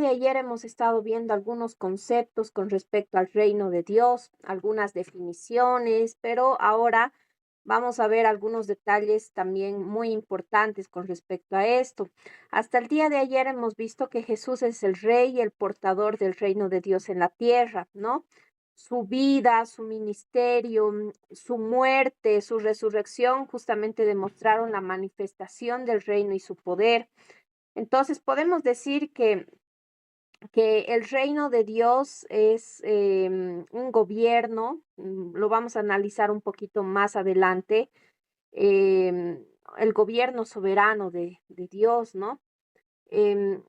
de ayer hemos estado viendo algunos conceptos con respecto al reino de Dios, algunas definiciones, pero ahora vamos a ver algunos detalles también muy importantes con respecto a esto. Hasta el día de ayer hemos visto que Jesús es el rey y el portador del reino de Dios en la tierra, ¿no? Su vida, su ministerio, su muerte, su resurrección justamente demostraron la manifestación del reino y su poder. Entonces podemos decir que el reino de Dios es un gobierno, lo vamos a analizar un poquito más adelante, el gobierno soberano de Dios, ¿no?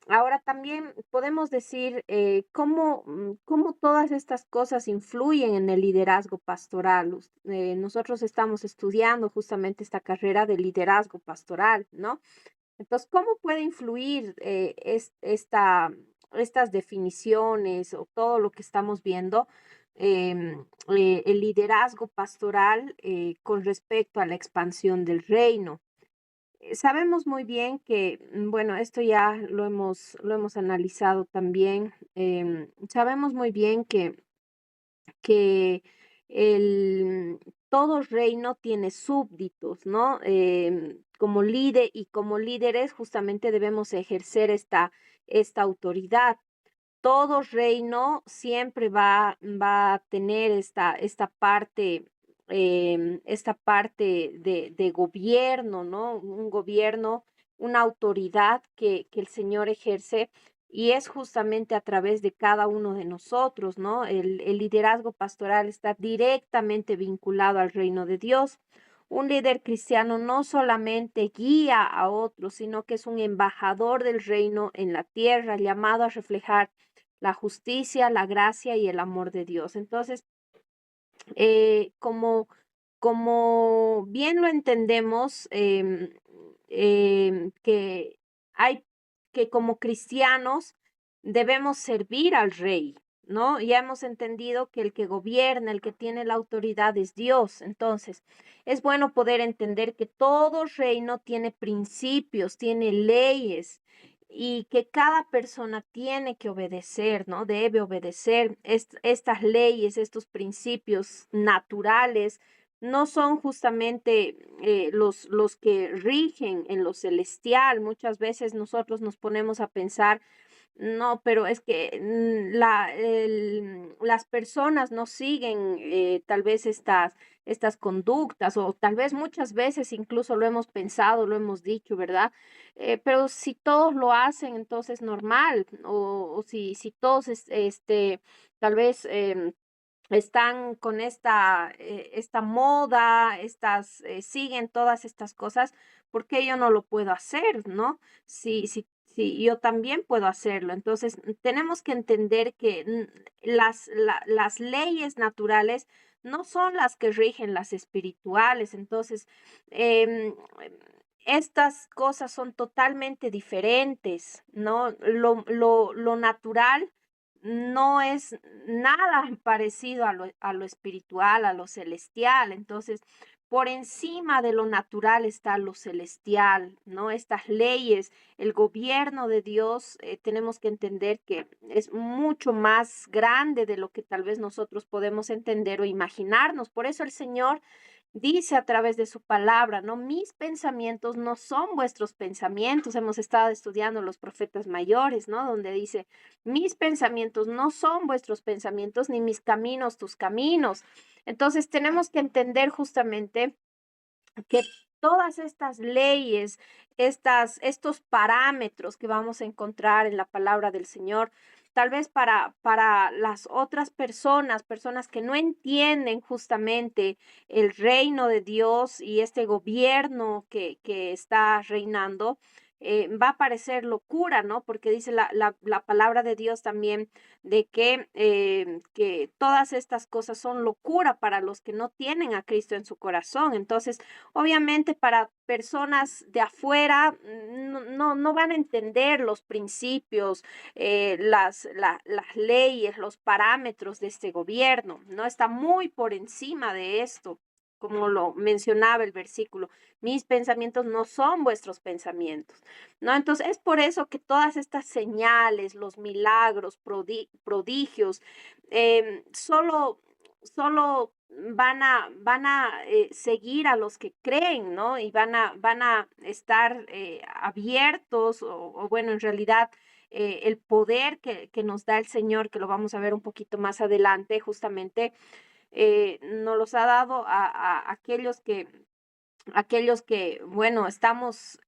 Ahora también podemos decir cómo todas estas cosas influyen en el liderazgo pastoral. Nosotros estamos estudiando justamente esta carrera de liderazgo pastoral, ¿no? Entonces, ¿cómo puede influir estas definiciones o todo lo que estamos viendo, el liderazgo pastoral con respecto a la expansión del reino? Sabemos muy bien que, bueno, esto ya lo hemos analizado también. Sabemos muy bien que todo reino tiene súbditos, ¿no? Como líder y como líderes justamente debemos ejercer esta autoridad. Todo reino siempre va a tener esta parte de gobierno, ¿no? Un gobierno, una autoridad que el Señor ejerce y es justamente a través de cada uno de nosotros, ¿no? El liderazgo pastoral está directamente vinculado al reino de Dios. Un líder cristiano no solamente guía a otros, sino que es un embajador del reino en la tierra, llamado a reflejar la justicia, la gracia y el amor de Dios. Entonces, como bien lo entendemos, que hay que como cristianos debemos servir al rey, ¿no? Ya hemos entendido que el que gobierna, el que tiene la autoridad es Dios. Entonces, es bueno poder entender que todo reino tiene principios, tiene leyes y que cada persona tiene que obedecer, ¿no? Debe obedecer estas leyes, estos principios naturales. No son justamente los que rigen en lo celestial. Muchas veces nosotros nos ponemos a pensar no, pero es que las personas no siguen tal vez estas conductas o tal vez muchas veces incluso lo hemos pensado, lo hemos dicho, ¿verdad? Pero si todos lo hacen, entonces normal, o si todos tal vez están con esta moda, siguen todas estas cosas, ¿por qué yo no lo puedo hacer, no? Sí, yo también puedo hacerlo. Entonces, tenemos que entender que las leyes naturales no son las que rigen las espirituales. Entonces, em, estas cosas son totalmente diferentes, ¿no? Lo natural no es nada parecido a lo espiritual, a lo celestial. Entonces, por encima de lo natural está lo celestial, ¿no? Estas leyes, el gobierno de Dios, tenemos que entender que es mucho más grande de lo que tal vez nosotros podemos entender o imaginarnos. Por eso el Señor dice a través de su palabra, ¿no? Mis pensamientos no son vuestros pensamientos. Hemos estado estudiando los profetas mayores, ¿no? Donde dice, mis pensamientos no son vuestros pensamientos, ni mis caminos tus caminos. Entonces tenemos que entender justamente que todas estas leyes, estos parámetros que vamos a encontrar en la palabra del Señor, tal vez para las otras personas que no entienden justamente el reino de Dios y este gobierno que está reinando, va a parecer locura, ¿no? Porque dice la palabra de Dios también de que todas estas cosas son locura para los que no tienen a Cristo en su corazón. Entonces, obviamente para personas de afuera no van a entender los principios, las leyes, los parámetros de este gobierno, ¿no? Está muy por encima de esto como lo mencionaba el versículo, mis pensamientos no son vuestros pensamientos, ¿no? Entonces es por eso que todas estas señales, los milagros, prodigios, solo van a seguir a los que creen, ¿no? Y van a estar abiertos, o bueno, en realidad el poder que nos da el Señor, que lo vamos a ver un poquito más adelante, justamente nos los ha dado a aquellos que, bueno, estamos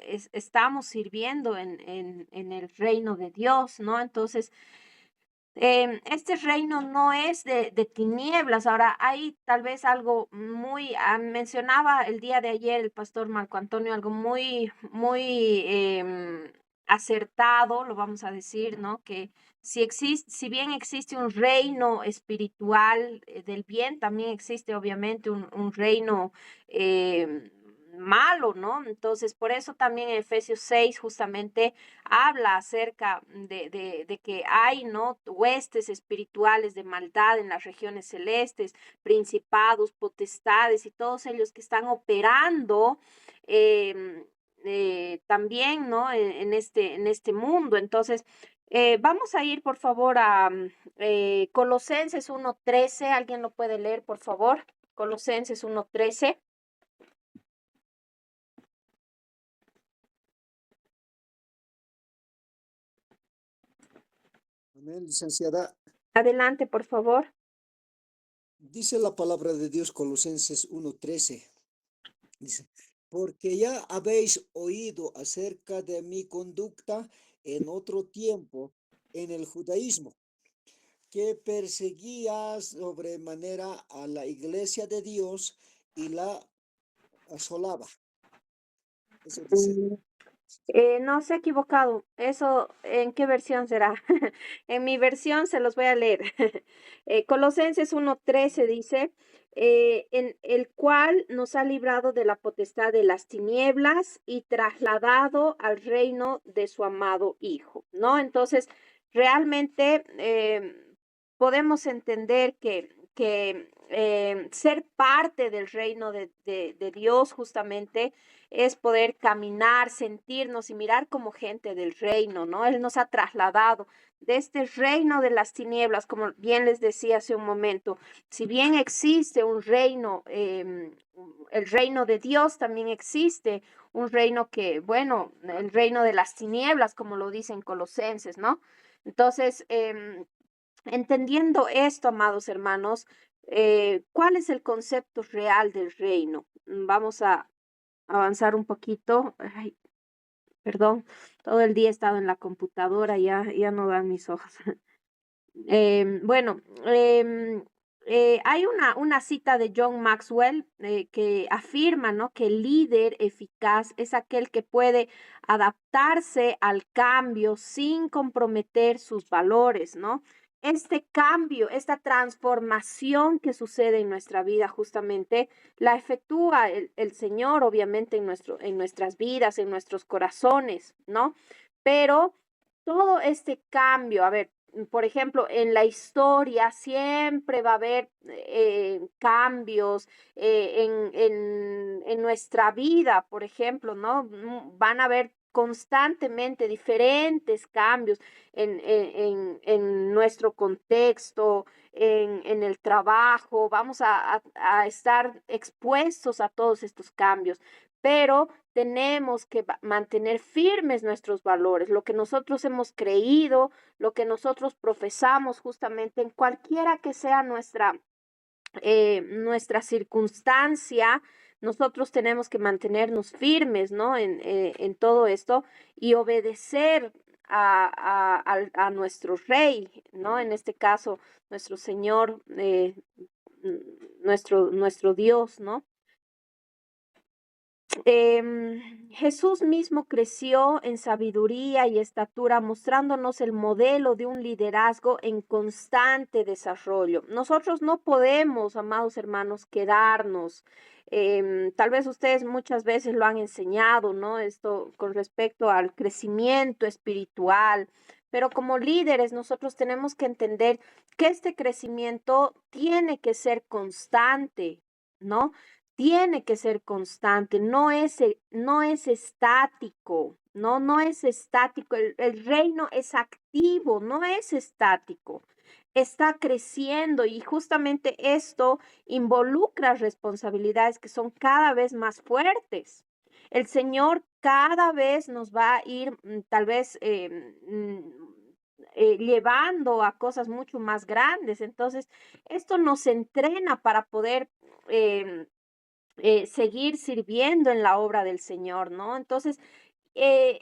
sirviendo en el reino de Dios, ¿no? Entonces, este reino no es de tinieblas. Ahora, hay tal vez algo mencionaba el día de ayer el pastor Marco Antonio, algo muy acertado, lo vamos a decir, ¿no? Que si bien existe un reino espiritual del bien, también existe obviamente un reino malo, ¿no? Entonces, por eso también en Efesios 6 justamente habla acerca de que hay, ¿no? Huestes espirituales de maldad en las regiones celestes, principados, potestades y todos ellos que están operando también, ¿no? En este mundo. Entonces, vamos a ir, por favor, a Colosenses 1:13. ¿Alguien lo puede leer, por favor? Colosenses 1:13. Amén, licenciada. Adelante, por favor. Dice la palabra de Dios, Colosenses 1:13. Dice, porque ya habéis oído acerca de mi conducta en otro tiempo en el judaísmo, que perseguía sobremanera a la iglesia de Dios y la asolaba. Eso dice. No se ha equivocado. ¿Eso en qué versión será? En mi versión se los voy a leer. Colosenses 1:13 dice, en el cual nos ha librado de la potestad de las tinieblas y trasladado al reino de su amado Hijo, ¿no? Entonces, realmente podemos entender que ser parte del reino de Dios justamente es poder caminar, sentirnos y mirar como gente del reino, ¿no? Él nos ha trasladado de este reino de las tinieblas, como bien les decía hace un momento. Si bien existe un reino, el reino de Dios, también existe un reino que, bueno, el reino de las tinieblas, como lo dicen Colosenses, ¿no? Entonces, entendiendo esto, amados hermanos, ¿cuál es el concepto real del reino? Vamos a avanzar un poquito. Ay, perdón, todo el día he estado en la computadora, ya no dan mis hojas. Bueno, hay una cita de John Maxwell que afirma, ¿no? Que el líder eficaz es aquel que puede adaptarse al cambio sin comprometer sus valores, ¿no? Este cambio, esta transformación que sucede en nuestra vida justamente la efectúa el Señor, obviamente, en nuestras vidas, en nuestros corazones, ¿no? Pero todo este cambio, a ver, por ejemplo, en la historia siempre va a haber cambios en nuestra vida, por ejemplo, ¿no? Van a haber constantemente diferentes cambios en nuestro contexto, en el trabajo, vamos a estar expuestos a todos estos cambios, pero tenemos que mantener firmes nuestros valores, lo que nosotros hemos creído, lo que nosotros profesamos justamente en cualquiera que sea nuestra circunstancia. Nosotros tenemos que mantenernos firmes, ¿no? En todo esto y obedecer a nuestro rey, ¿no? En este caso, nuestro Señor, nuestro Dios, ¿no? Jesús mismo creció en sabiduría y estatura, mostrándonos el modelo de un liderazgo en constante desarrollo. Nosotros no podemos, amados hermanos, quedarnos. Tal vez ustedes muchas veces lo han enseñado, ¿no? Esto con respecto al crecimiento espiritual. Pero como líderes, nosotros tenemos que entender que este crecimiento tiene que ser constante, ¿no? tiene que ser constante, no es estático, no es estático. El reino es activo, no es estático. Está creciendo y justamente esto involucra responsabilidades que son cada vez más fuertes. El Señor cada vez nos va a ir tal vez llevando a cosas mucho más grandes. Entonces, esto nos entrena para poder em, seguir sirviendo en la obra del Señor, ¿no? Entonces, eh,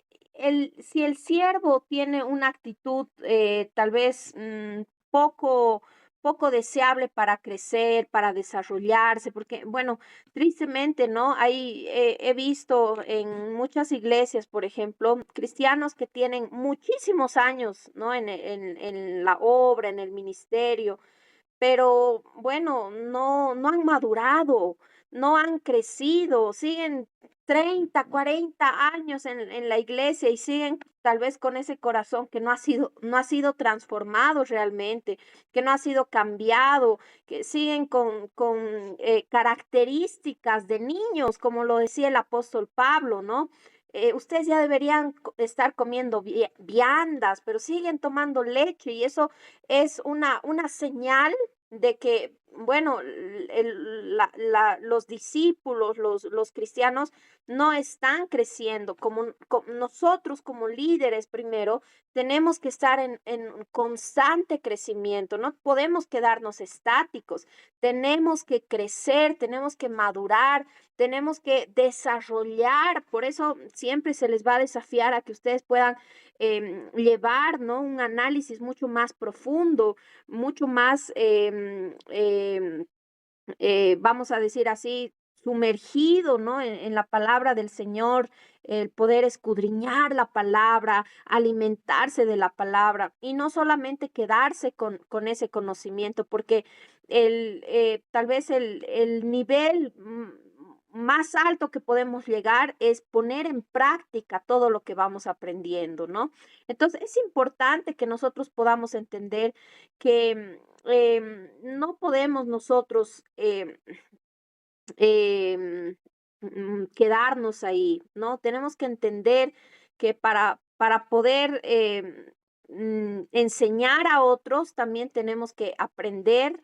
si el siervo tiene una actitud tal vez poco deseable para crecer, para desarrollarse, porque, bueno, tristemente, ¿no? Hay, he visto en muchas iglesias, por ejemplo, cristianos que tienen muchísimos años, ¿no? En la obra, en el ministerio, pero bueno, no han madurado, no han crecido, siguen 30, 40 años en la iglesia y siguen tal vez con ese corazón que no ha sido transformado realmente, que no ha sido cambiado, que siguen con características de niños, como lo decía el apóstol Pablo, ¿no? Ustedes ya deberían estar comiendo viandas, pero siguen tomando leche y eso es una señal de que, bueno, los discípulos, los cristianos, no están creciendo. Como nosotros, como líderes, primero, tenemos que estar en constante crecimiento, no podemos quedarnos estáticos, tenemos que crecer, tenemos que madurar, tenemos que desarrollar. Por eso siempre se les va a desafiar a que ustedes puedan llevar, ¿no? Un análisis mucho más profundo, mucho más, vamos a decir así, sumergido, ¿no? En la palabra del Señor, el poder escudriñar la palabra, alimentarse de la palabra y no solamente quedarse con ese conocimiento, porque tal vez el nivel más alto que podemos llegar es poner en práctica todo lo que vamos aprendiendo, ¿no? Entonces, es importante que nosotros podamos entender que no podemos nosotros em, quedarnos ahí, ¿no? Tenemos que entender que para poder enseñar a otros, también tenemos que aprender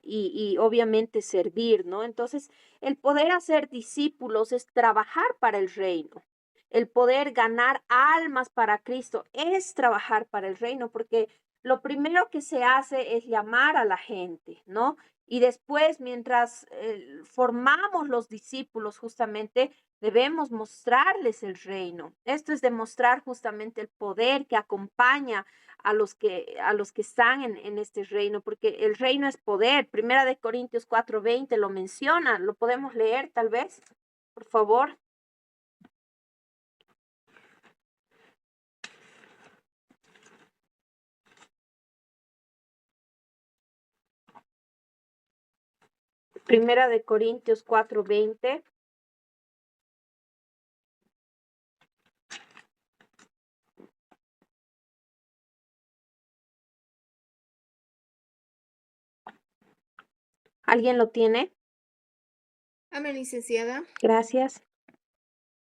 y obviamente servir, ¿no? Entonces, el poder hacer discípulos es trabajar para el reino. El poder ganar almas para Cristo es trabajar para el reino, porque lo primero que se hace es llamar a la gente, ¿no? Y después, mientras formamos los discípulos, justamente debemos mostrarles el reino. Esto es demostrar justamente el poder que acompaña a los que están en este reino, porque el reino es poder. Primera de Corintios 4:20 lo menciona, lo podemos leer tal vez, por favor. Primera de Corintios 4:20. ¿Alguien lo tiene? Amén, licenciada. Gracias.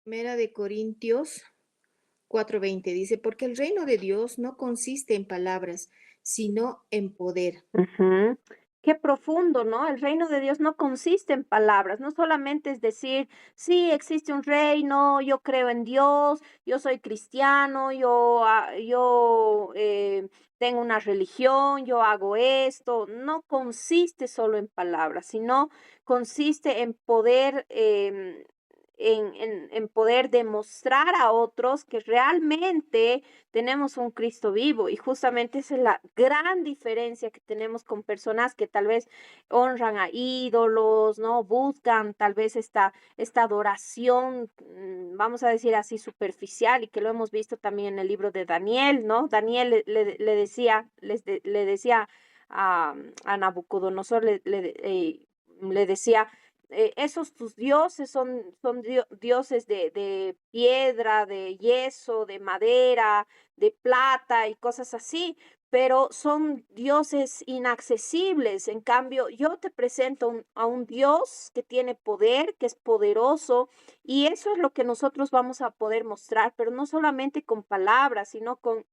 Primera de Corintios 4:20 dice, porque el reino de Dios no consiste en palabras, sino en poder. Ujú. Qué profundo, ¿no? El reino de Dios no consiste en palabras, no solamente es decir, sí, existe un reino, yo creo en Dios, yo soy cristiano, yo tengo una religión, yo hago esto. No consiste solo en palabras, sino consiste en poder en poder demostrar a otros que realmente tenemos un Cristo vivo y justamente esa es la gran diferencia que tenemos con personas que tal vez honran a ídolos, ¿no? Buscan tal vez esta adoración, vamos a decir así, superficial y que lo hemos visto también en el libro de Daniel, ¿no? Daniel le decía, le decía a Nabucodonosor, le decía, esos tus dioses son dioses de piedra, de yeso, de madera, de plata y cosas así, pero son dioses inaccesibles. En cambio, yo te presento a un Dios que tiene poder, que es poderoso, y eso es lo que nosotros vamos a poder mostrar, pero no solamente con palabras, sino con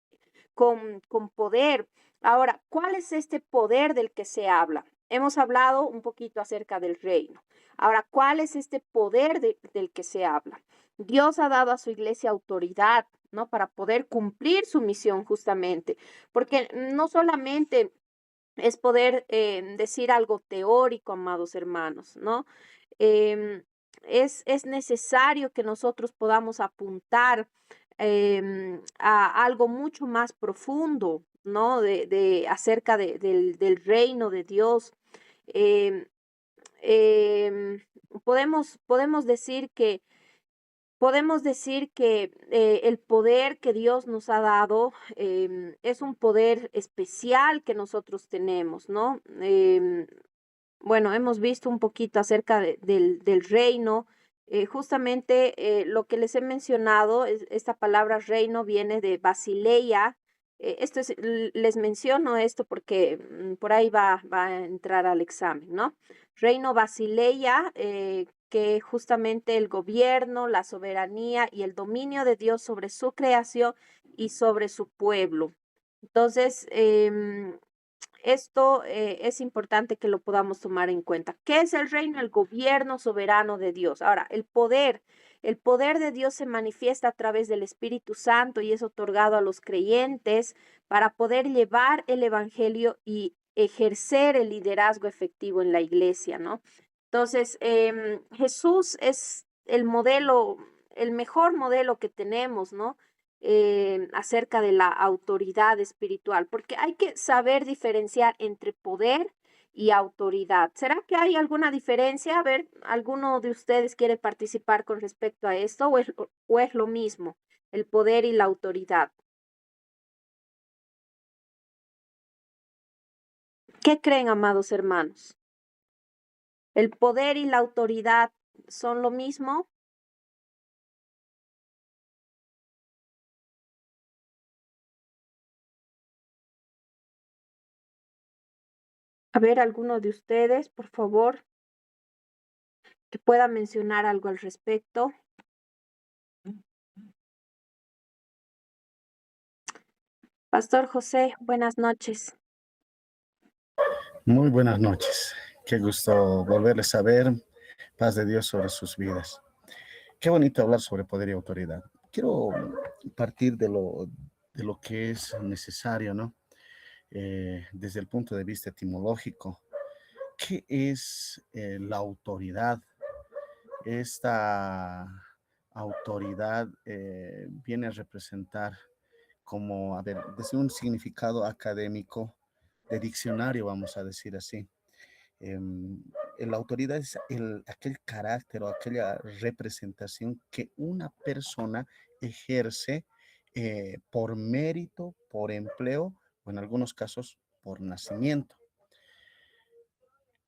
poder. Ahora, ¿cuál es este poder del que se habla? Hemos hablado un poquito acerca del reino. Ahora, ¿cuál es este poder del que se habla? Dios ha dado a su iglesia autoridad, ¿no? Para poder cumplir su misión justamente, porque no solamente es poder decir algo teórico, amados hermanos, ¿no? Em, es necesario que nosotros podamos apuntar a algo mucho más profundo, ¿no? Acerca del reino de Dios. Em, podemos decir que el poder que Dios nos ha dado es un poder especial que nosotros tenemos, ¿no? Bueno, hemos visto un poquito acerca del reino. Justamente lo que les he mencionado, esta palabra reino viene de Basileia. Les menciono esto porque por ahí va a entrar al examen, ¿no? Reino Basileia, que justamente el gobierno, la soberanía y el dominio de Dios sobre su creación y sobre su pueblo. Entonces, esto es importante que lo podamos tomar en cuenta. ¿Qué es el reino? El gobierno soberano de Dios. Ahora, el poder de Dios se manifiesta a través del Espíritu Santo y es otorgado a los creyentes para poder llevar el evangelio y ejercer el liderazgo efectivo en la iglesia, ¿no? Entonces, Jesús es el modelo, el mejor modelo que tenemos, ¿no? Acerca de la autoridad espiritual, porque hay que saber diferenciar entre poder y autoridad. ¿Será que hay alguna diferencia? A ver, ¿alguno de ustedes quiere participar con respecto a esto o es lo mismo, el poder y la autoridad? ¿Qué creen, amados hermanos? ¿El poder y la autoridad son lo mismo? A ver, alguno de ustedes, por favor, que pueda mencionar algo al respecto. Pastor José, buenas noches. Muy buenas noches. Qué gusto volverles a ver. Paz de Dios sobre sus vidas. Qué bonito hablar sobre poder y autoridad. Quiero partir de lo que es necesario, ¿no? Desde el punto de vista etimológico. ¿Qué es la autoridad? Esta autoridad viene a representar como, a ver, desde un significado académico de diccionario, vamos a decir así. La autoridad es aquel carácter o aquella representación que una persona ejerce por mérito, por empleo o en algunos casos por nacimiento.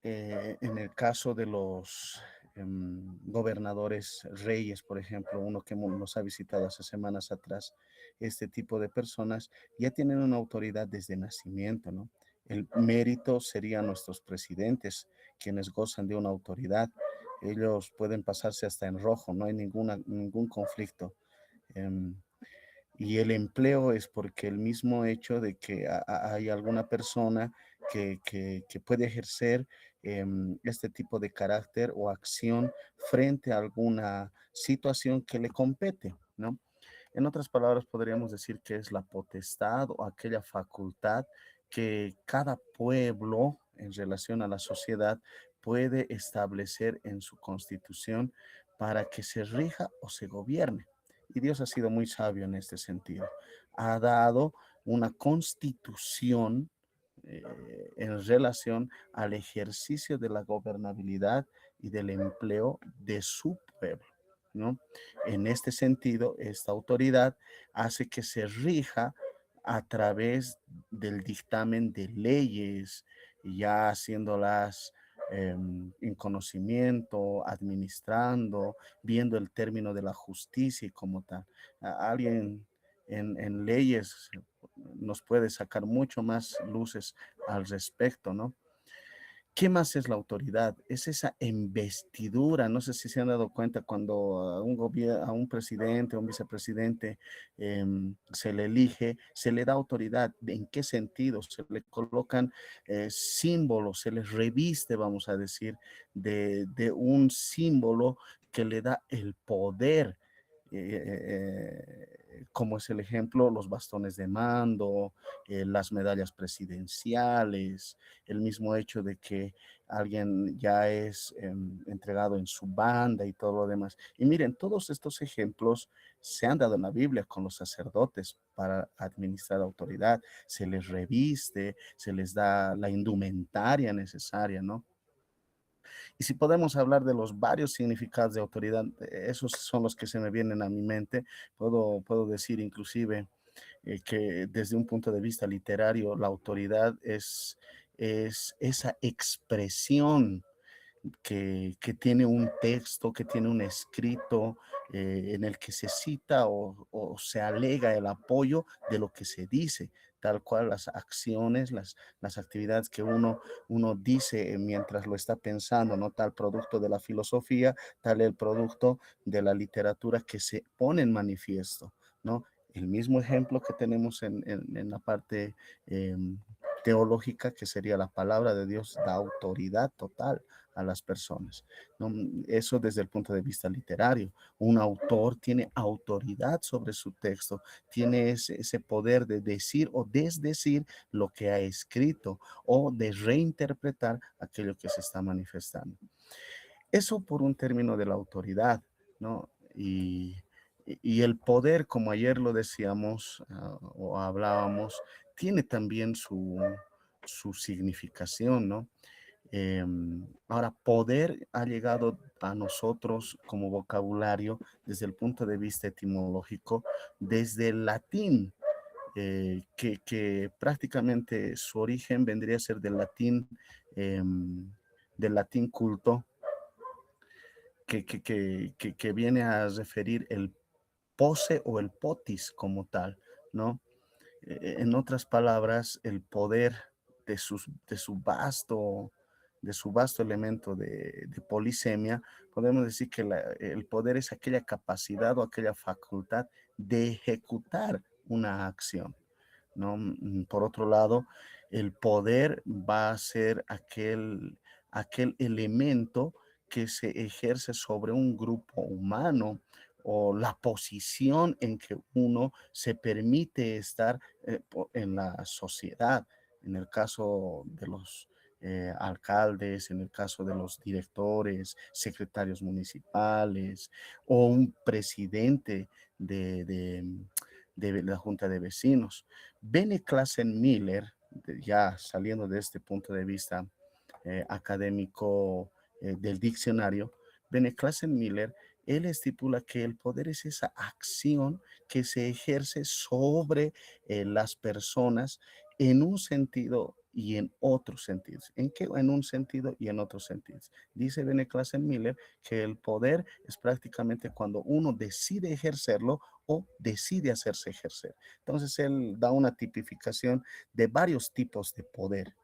En el caso de los gobernadores reyes, por ejemplo, uno que nos ha visitado hace semanas atrás, este tipo de personas ya tienen una autoridad desde nacimiento, ¿no? El mérito serían nuestros presidentes, quienes gozan de una autoridad. Ellos pueden pasarse hasta en rojo, no hay ningún conflicto. Em, y el empleo es porque el mismo hecho de que hay alguna persona que puede ejercer este tipo de carácter o acción frente a alguna situación que le compete, ¿no? En otras palabras, podríamos decir que es la potestad o aquella facultad que cada pueblo en relación a la sociedad puede establecer en su constitución para que se rija o se gobierne. Y Dios ha sido muy sabio en este sentido. Ha dado una constitución en relación al ejercicio de la gobernabilidad y del empleo de su pueblo, ¿no? En este sentido, esta autoridad hace que se rija a través del dictamen de leyes, ya haciéndolas en conocimiento, administrando, viendo el término de la justicia y como tal. Alguien en leyes nos puede sacar mucho más luces al respecto, ¿no? ¿Qué más es la autoridad? Es esa investidura. No sé si se han dado cuenta cuando a un gobierno, a un presidente, a un vicepresidente se le elige, se le da autoridad. ¿En qué sentido? Se le colocan símbolos, se les reviste, vamos a decir, de un símbolo que le da el poder. Como es el ejemplo, los bastones de mando, las medallas presidenciales, el mismo hecho de que alguien ya es entregado en su banda y todo lo demás. Y miren, todos estos ejemplos se han dado en la Biblia con los sacerdotes para administrar autoridad. Se les reviste, se les da la indumentaria necesaria, ¿no? Y si podemos hablar de los varios significados de autoridad, esos son los que se me vienen a mi mente. Puedo decir inclusive que desde un punto de vista literario, la autoridad es esa expresión que tiene un texto, que tiene un escrito en el que se cita o se alega el apoyo de lo que se dice, tal cual las acciones, las actividades que uno dice mientras lo está pensando, ¿no? Tal producto de la filosofía, tal el producto de la literatura que se pone en manifiesto, ¿no? El mismo ejemplo que tenemos en la parte teológica, que sería la palabra de Dios, da autoridad total a las personas, ¿no? Eso desde el punto de vista literario. Un autor tiene autoridad sobre su texto, tiene ese poder de decir o desdecir lo que ha escrito o de reinterpretar aquello que se está manifestando. Eso por un término de la autoridad, ¿no? Y el poder, como ayer lo decíamos o hablábamos, tiene también su significación, ¿no? Ahora, poder ha llegado a nosotros como vocabulario desde el punto de vista etimológico, desde el latín, que prácticamente su origen vendría a ser del latín culto, que viene a referir el pose o el potis como tal, ¿no? En otras palabras, el poder de, de su vasto elemento de polisemia, podemos decir que el poder es aquella capacidad o aquella facultad de ejecutar una acción, ¿no? Por otro lado, el poder va a ser aquel elemento que se ejerce sobre un grupo humano o la posición en que uno se permite estar en la sociedad. En el caso de los alcaldes, en el caso de los directores, secretarios municipales o un presidente de la Junta de Vecinos. Bene Klassen-Miller, ya saliendo de este punto de vista académico del diccionario, Bene Klassen-Miller, él estipula que el poder es esa acción que se ejerce sobre las personas en un sentido y en otros sentidos. ¿En qué? En un sentido y en otros sentidos. Dice Bene Klassen-Miller que el poder es prácticamente cuando uno decide ejercerlo o decide hacerse ejercer. Entonces él da una tipificación de varios tipos de poder.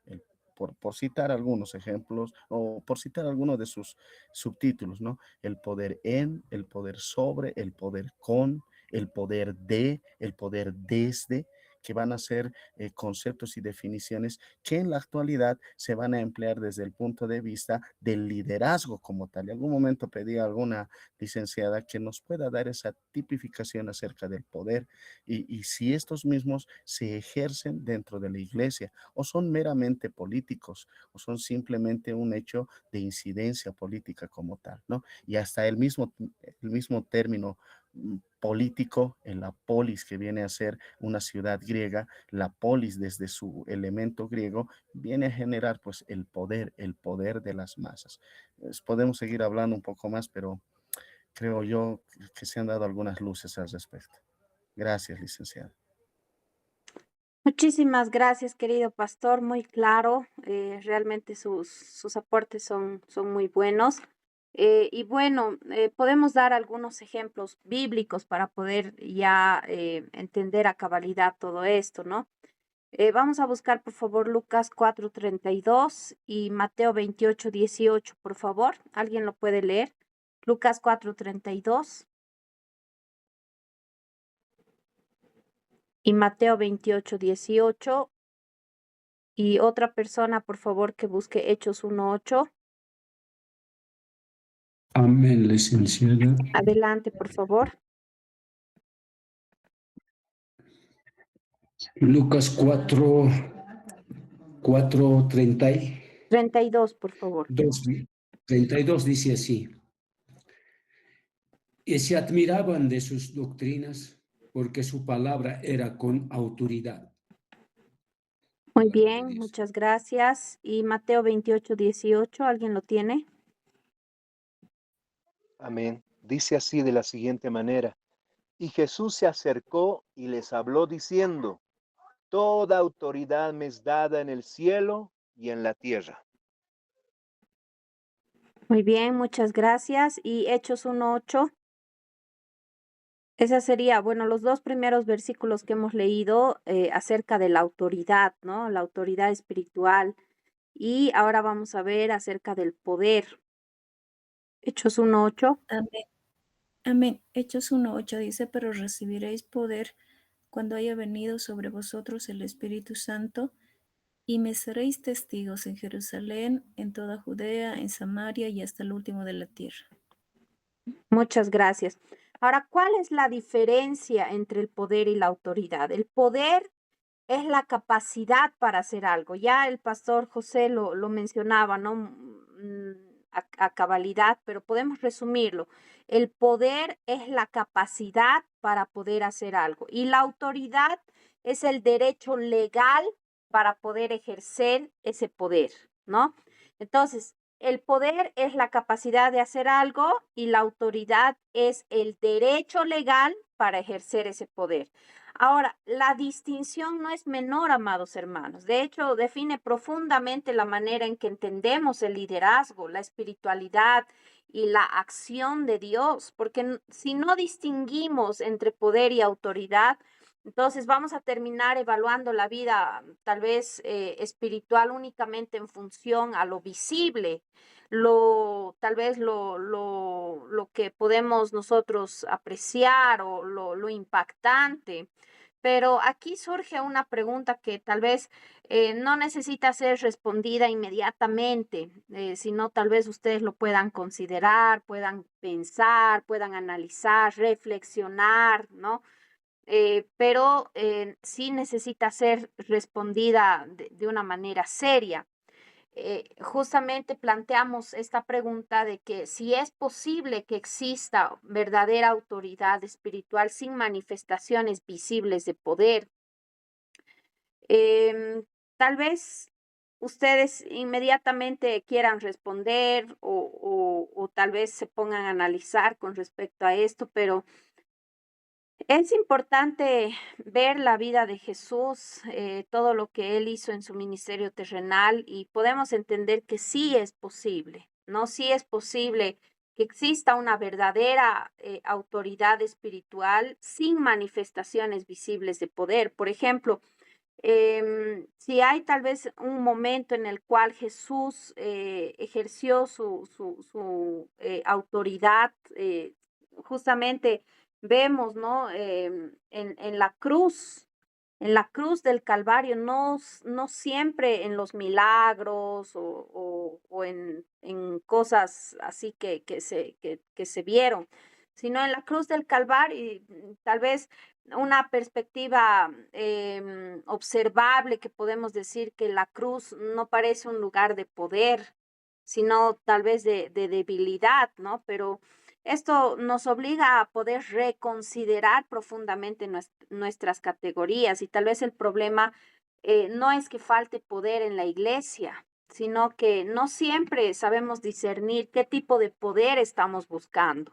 Por citar algunos ejemplos o por citar algunos de sus subtítulos, ¿no? El poder en, el poder sobre, el poder con, el poder de, el poder desde, que van a ser conceptos y definiciones que en la actualidad se van a emplear desde el punto de vista del liderazgo como tal. En algún momento pedí a alguna licenciada que nos pueda dar esa tipificación acerca del poder y si estos mismos se ejercen dentro de la iglesia o son meramente políticos o son simplemente un hecho de incidencia política como tal, ¿no? Y hasta el mismo término político, en la polis, que viene a ser una ciudad griega, la polis desde su elemento griego viene a generar pues el poder de las masas. Podemos seguir hablando un poco más, pero creo yo que se han dado algunas luces al respecto. Gracias, licenciado. Muchísimas gracias, querido pastor, muy claro. Realmente sus aportes son muy buenos. Y bueno, podemos dar algunos ejemplos bíblicos para poder ya entender a cabalidad todo esto, ¿no? Vamos a buscar, por favor, Lucas 4:32 y Mateo 28:18, por favor. ¿Alguien lo puede leer? Lucas 4:32 y Mateo 28:18. Y otra persona, por favor, que busque Hechos 1:8. Amén, licenciada. Adelante, por favor. Lucas 32, por favor. 32 dice así. Y se admiraban de sus doctrinas porque su palabra era con autoridad. Muy Palabra de bien, Dios. muchas gracias. Y Mateo 28:18, ¿alguien lo tiene? Amén. Dice así de la siguiente manera. Y Jesús se acercó y les habló diciendo, toda autoridad me es dada en el cielo y en la tierra. Muy bien, muchas gracias. Y Hechos 1:8. Esa sería, bueno, los dos primeros versículos que hemos leído acerca de la autoridad, ¿no? La autoridad espiritual. Y ahora vamos a ver acerca del poder. Hechos 1:8. Amén. Amén. Hechos 1:8 dice, pero recibiréis poder cuando haya venido sobre vosotros el Espíritu Santo, y me seréis testigos en Jerusalén, en toda Judea, en Samaria y hasta el último de la tierra. Muchas gracias. Ahora, ¿cuál es la diferencia entre el poder y la autoridad? El poder es la capacidad para hacer algo. Ya el pastor José lo mencionaba, ¿no? A cabalidad, pero podemos resumirlo. El poder es la capacidad para poder hacer algo y la autoridad es el derecho legal para poder ejercer ese poder, ¿no? Entonces, el poder es la capacidad de hacer algo y la autoridad es el derecho legal para ejercer ese poder. Ahora, la distinción no es menor, amados hermanos. De hecho, define profundamente la manera en que entendemos el liderazgo, la espiritualidad y la acción de Dios, porque si no distinguimos entre poder y autoridad, entonces vamos a terminar evaluando la vida tal vez espiritual únicamente en función a lo visible, tal vez lo que podemos nosotros apreciar o lo impactante. Pero aquí surge una pregunta que tal vez no necesita ser respondida inmediatamente, sino tal vez ustedes lo puedan considerar, puedan pensar, puedan analizar, reflexionar, ¿no? Pero sí necesita ser respondida de una manera seria. Justamente planteamos esta pregunta de que si es posible que exista verdadera autoridad espiritual sin manifestaciones visibles de poder. Tal vez ustedes inmediatamente quieran responder o tal vez se pongan a analizar con respecto a esto, pero es importante ver la vida de Jesús, todo lo que él hizo en su ministerio terrenal y podemos entender que sí es posible, ¿no? Sí es posible que exista una verdadera autoridad espiritual sin manifestaciones visibles de poder. Por ejemplo, si hay tal vez un momento en el cual Jesús ejerció su autoridad, justamente vemos, ¿no? En la cruz del Calvario, no siempre en los milagros o en cosas así que se vieron, sino en la cruz del Calvario, y tal vez una perspectiva observable que podemos decir que la cruz no parece un lugar de poder, sino tal vez de debilidad, ¿no? Pero esto nos obliga a poder reconsiderar profundamente nuestras categorías y tal vez el problema no es que falte poder en la iglesia, sino que no siempre sabemos discernir qué tipo de poder estamos buscando.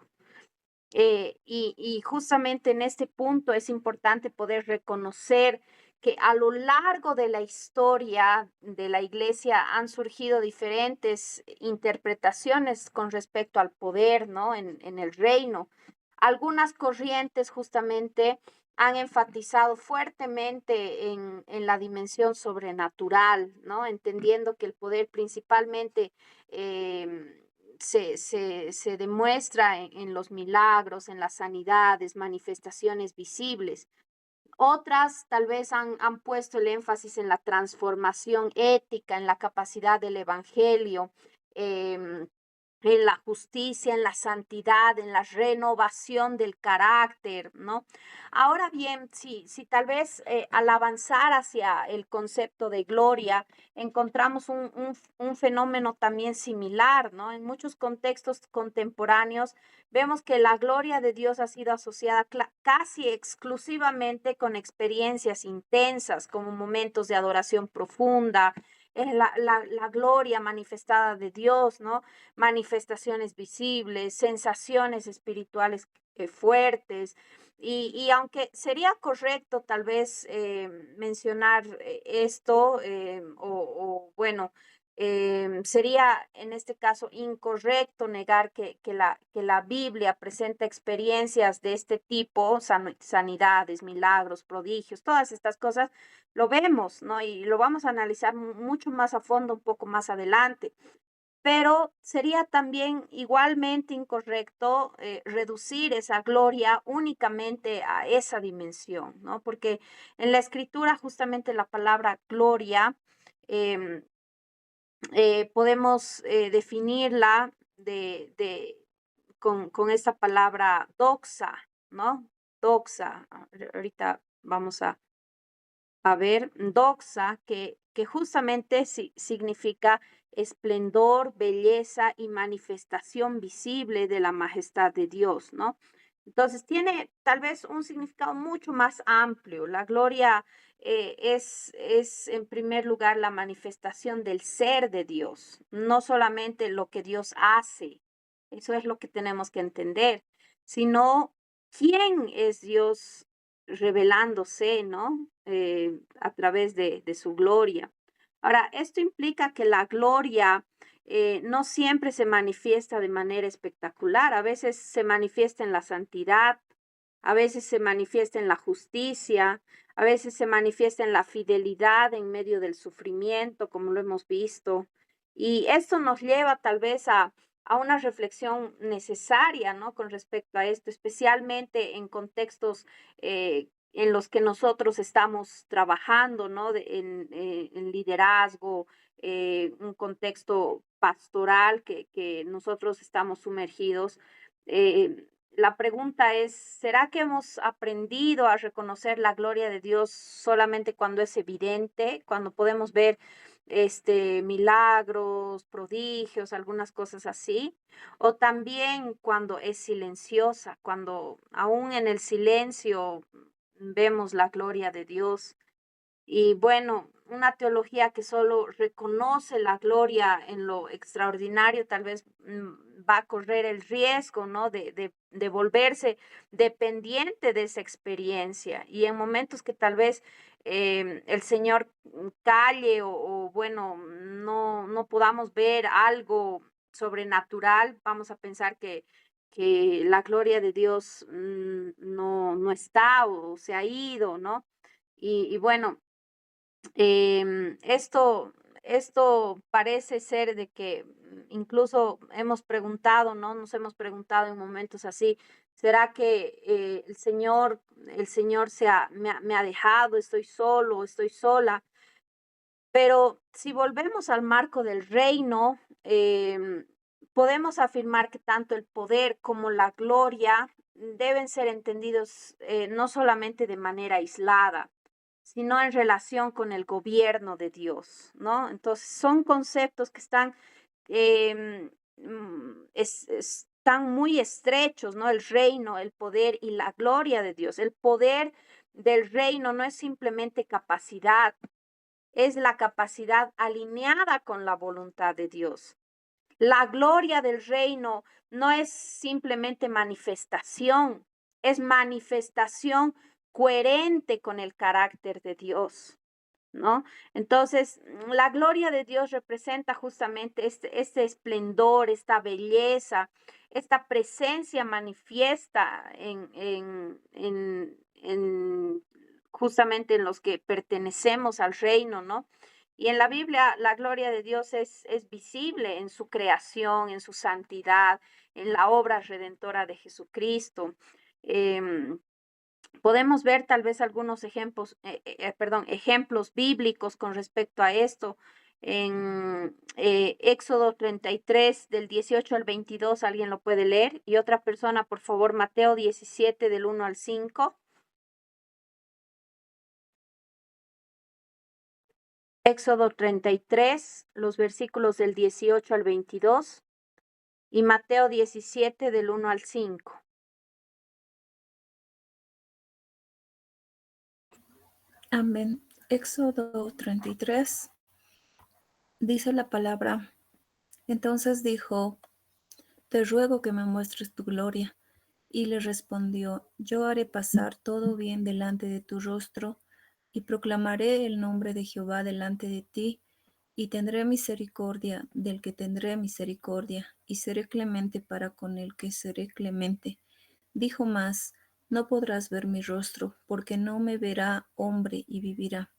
Y justamente en este punto es importante poder reconocer que a lo largo de la historia de la iglesia han surgido diferentes interpretaciones con respecto al poder, ¿no? En el reino. Algunas corrientes justamente han enfatizado fuertemente en la dimensión sobrenatural, ¿no? Entendiendo que el poder principalmente se demuestra en los milagros, en las sanidades, manifestaciones visibles. Otras tal vez han puesto el énfasis en la transformación ética, en la capacidad del evangelio, em, en la justicia, en la santidad, en la renovación del carácter, ¿no? Ahora bien, si tal vez al avanzar hacia el concepto de gloria, encontramos un fenómeno también similar, ¿no? En muchos contextos contemporáneos vemos que la gloria de Dios ha sido asociada casi exclusivamente con experiencias intensas, como momentos de adoración profunda, la gloria manifestada de Dios, ¿no? Manifestaciones visibles, sensaciones espirituales fuertes. Y aunque sería correcto tal vez mencionar esto, bueno, sería en este caso incorrecto negar que la Biblia presenta experiencias de este tipo, sanidades, milagros, prodigios, todas estas cosas, lo vemos, ¿no? Y lo vamos a analizar mucho más a fondo un poco más adelante. Pero sería también igualmente incorrecto reducir esa gloria únicamente a esa dimensión, ¿no? Porque en la escritura justamente la palabra gloria em, podemos definirla con esta palabra doxa, ¿no? Doxa. Ahorita vamos a ver, doxa, que justamente significa esplendor, belleza y manifestación visible de la majestad de Dios, ¿no? Entonces tiene tal vez un significado mucho más amplio. La gloria es en primer lugar la manifestación del ser de Dios, no solamente lo que Dios hace, eso es lo que tenemos que entender, sino quién es Dios revelándose, ¿no? A través de su gloria. Ahora, esto implica que la gloria no siempre se manifiesta de manera espectacular, a veces se manifiesta en la santidad, a veces se manifiesta en la justicia, a veces se manifiesta en la fidelidad en medio del sufrimiento, como lo hemos visto. Y esto nos lleva tal vez a una reflexión necesaria, ¿no? Con respecto a esto, especialmente en contextos en los que nosotros estamos trabajando, ¿no? En liderazgo, un contexto pastoral que nosotros estamos sumergidos. La pregunta es, ¿será que hemos aprendido a reconocer la gloria de Dios solamente cuando es evidente, cuando podemos ver milagros, prodigios, algunas cosas así? O también cuando es silenciosa, cuando aún en el silencio vemos la gloria de Dios. Y bueno, una teología que solo reconoce la gloria en lo extraordinario, tal vez va a correr el riesgo, ¿no? De volverse dependiente de esa experiencia. Y en momentos que tal vez el Señor calle bueno, no podamos ver algo sobrenatural, vamos a pensar que la gloria de Dios no está o se ha ido, ¿no? Y bueno, esto parece ser de que incluso hemos preguntado, ¿no? Nos hemos preguntado en momentos así, ¿será que el Señor me ha dejado, estoy solo, estoy sola? Pero si volvemos al marco del reino, podemos afirmar que tanto el poder como la gloria deben ser entendidos no solamente de manera aislada, sino en relación con el gobierno de Dios, ¿no? Entonces son conceptos que están muy estrechos, ¿no? El reino, el poder y la gloria de Dios. El poder del reino no es simplemente capacidad, es la capacidad alineada con la voluntad de Dios. La gloria del reino no es simplemente manifestación, es manifestación coherente con el carácter de Dios, ¿no? Entonces, la gloria de Dios representa justamente este esplendor, esta belleza, esta presencia manifiesta justamente en los que pertenecemos al reino, ¿no? Y en la Biblia la gloria de Dios es visible en su creación, en su santidad, en la obra redentora de Jesucristo. Em, Podemos ver tal vez algunos ejemplos bíblicos con respecto a esto. En Éxodo 33, del 18 al 22, alguien lo puede leer. Y otra persona, por favor, Mateo 17, del 1 al 5. Éxodo 33, los versículos del 18 al 22. Y Mateo 17, del 1 al 5. Amén. Éxodo 33 dice la palabra. Entonces dijo, te ruego que me muestres tu gloria. Y le respondió, yo haré pasar todo bien delante de tu rostro, y proclamaré el nombre de Jehová delante de ti, y tendré misericordia del que tendré misericordia, y seré clemente para con el que seré clemente. Dijo más, no podrás ver mi rostro, porque no me verá hombre y vivirá.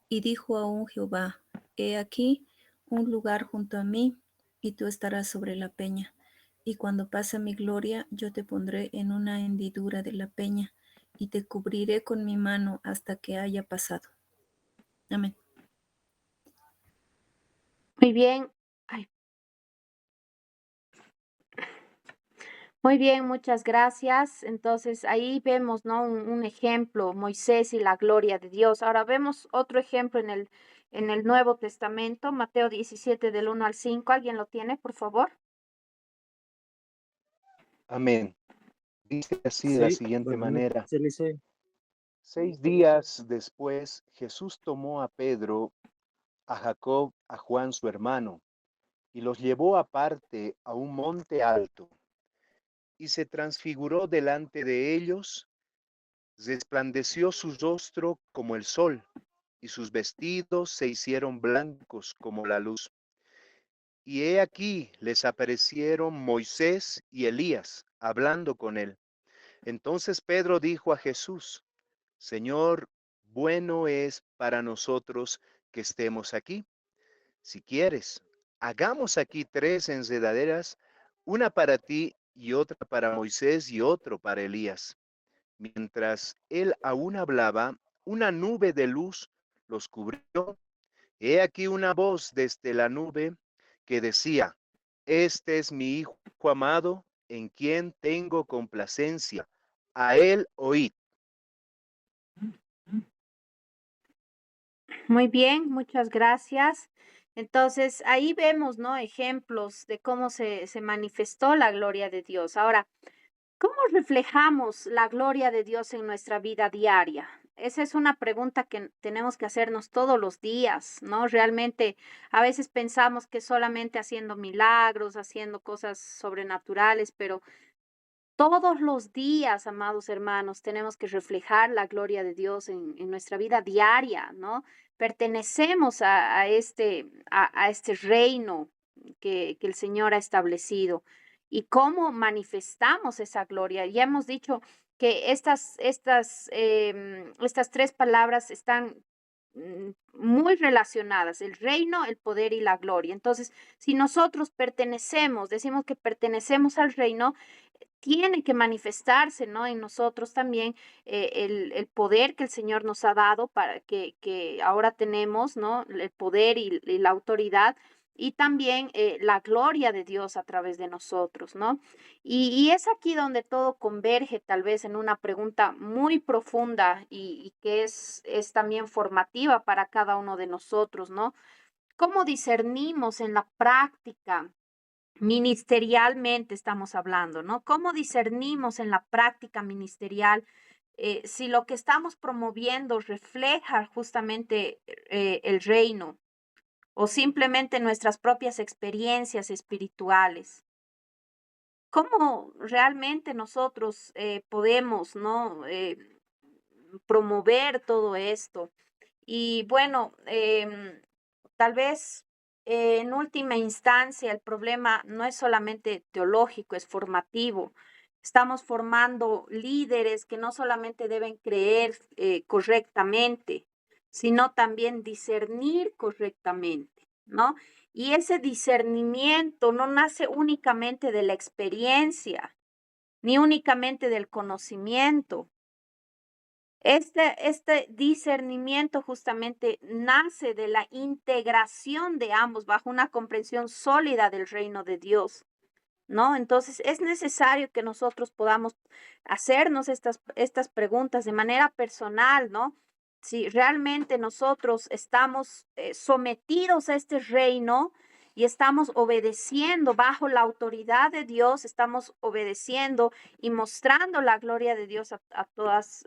Y dijo aún Jehová, he aquí un lugar junto a mí, y tú estarás sobre la peña. Y cuando pase mi gloria, yo te pondré en una hendidura de la peña, y te cubriré con mi mano hasta que haya pasado. Amén. Muy bien. Ay, muy bien, muchas gracias. Entonces ahí vemos, ¿no? Un ejemplo, Moisés y la gloria de Dios. Ahora vemos otro ejemplo en el Nuevo Testamento, Mateo 17, del 1 al 5. ¿Alguien lo tiene, por favor? Amén. Dice así de la Sí, siguiente buenas noches, manera. Eliseo. 6 días después, Jesús tomó a Pedro, a Jacob, a Juan su hermano, y los llevó aparte a un monte alto, y se transfiguró delante de ellos, resplandeció su rostro como el sol, y sus vestidos se hicieron blancos como la luz. Y he aquí les aparecieron Moisés y Elías, hablando con él. Entonces Pedro dijo a Jesús, Señor, bueno es para nosotros que estemos aquí. Si quieres, hagamos aquí 3 enredaderas, una para ti y otra para Moisés y otro para Elías. Mientras él aún hablaba, una nube de luz los cubrió. He aquí una voz desde la nube que decía, este es mi Hijo amado, en quien tengo complacencia. A él oíd. Muy bien, muchas gracias. Entonces ahí vemos, ¿no? Ejemplos de cómo se manifestó la gloria de Dios. Ahora, ¿cómo reflejamos la gloria de Dios en nuestra vida diaria? Esa es una pregunta que tenemos que hacernos todos los días, ¿no? Realmente a veces pensamos que solamente haciendo milagros, haciendo cosas sobrenaturales, pero todos los días, amados hermanos, tenemos que reflejar la gloria de Dios en nuestra vida diaria, ¿no? Pertenecemos a este reino que el Señor ha establecido. ¿Y cómo manifestamos esa gloria? Ya hemos dicho que estas tres palabras están muy relacionadas, el reino, el poder y la gloria. Entonces, si nosotros pertenecemos, decimos que pertenecemos al reino, tiene que manifestarse, ¿no? En nosotros también el poder que el Señor nos ha dado para que ahora tenemos, ¿no? El poder y la autoridad y también la gloria de Dios a través de nosotros, ¿no? Y es aquí donde todo converge tal vez en una pregunta muy profunda y que es también formativa para cada uno de nosotros, ¿no? ¿Cómo discernimos en la práctica? Ministerialmente estamos hablando, ¿no? ¿Cómo discernimos en la práctica ministerial si lo que estamos promoviendo refleja justamente el reino o simplemente nuestras propias experiencias espirituales? ¿Cómo realmente nosotros podemos, ¿no? promover todo esto. Y bueno, tal vez en última instancia el problema no es solamente teológico, es formativo. Estamos formando líderes que no solamente deben creer correctamente, sino también discernir correctamente, ¿no? Y ese discernimiento no nace únicamente de la experiencia, ni únicamente del conocimiento. Este discernimiento justamente nace de la integración de ambos bajo una comprensión sólida del reino de Dios, ¿no? Entonces es necesario que nosotros podamos hacernos estas preguntas de manera personal, ¿no? Si realmente nosotros estamos sometidos a este reino y estamos obedeciendo bajo la autoridad de Dios, estamos obedeciendo y mostrando la gloria de Dios a todas,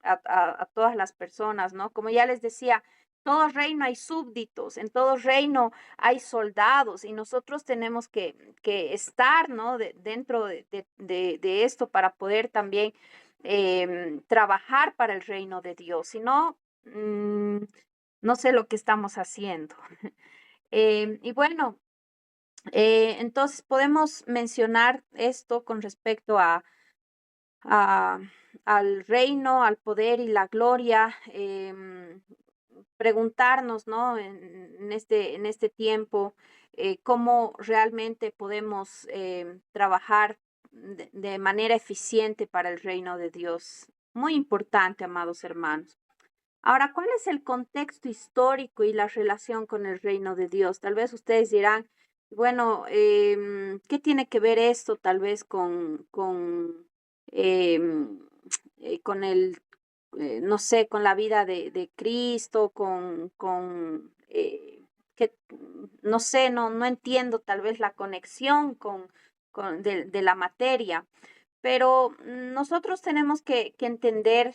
a todas las personas, ¿no? Como ya les decía, todo reino hay súbditos, en todo reino hay soldados y nosotros tenemos que estar, ¿no? Dentro de esto para poder también trabajar para el reino de Dios. Si no, no sé lo que estamos haciendo. Y bueno, entonces podemos mencionar esto con respecto a- al reino, al poder y la gloria. Preguntarnos, ¿no? En este tiempo, cómo realmente podemos trabajar de manera eficiente para el reino de Dios. Muy importante, amados hermanos. Ahora, ¿cuál es el contexto histórico y la relación con el reino de Dios? Tal vez ustedes dirán, bueno, ¿qué tiene que ver esto tal vez em, con el, no sé, con la vida de Cristo, que, no sé, no entiendo tal vez la conexión de la materia. Pero nosotros tenemos que entender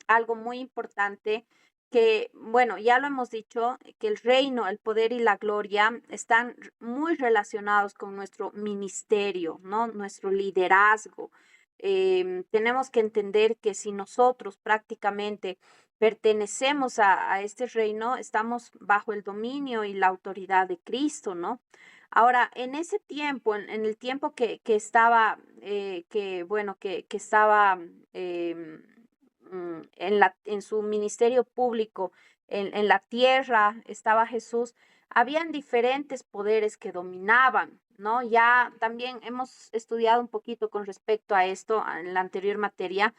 algo muy importante, que, bueno, ya lo hemos dicho, que el reino, el poder y la gloria están muy relacionados con nuestro ministerio, ¿no? Nuestro liderazgo. Tenemos que entender que si nosotros prácticamente pertenecemos a este reino, estamos bajo el dominio y la autoridad de Cristo, ¿no? Ahora, en ese tiempo, en el tiempo que estaba, bueno, que estaba en su ministerio público, en la tierra, estaba Jesús, habían diferentes poderes que dominaban, ¿no? Ya también hemos estudiado un poquito con respecto a esto en la anterior materia,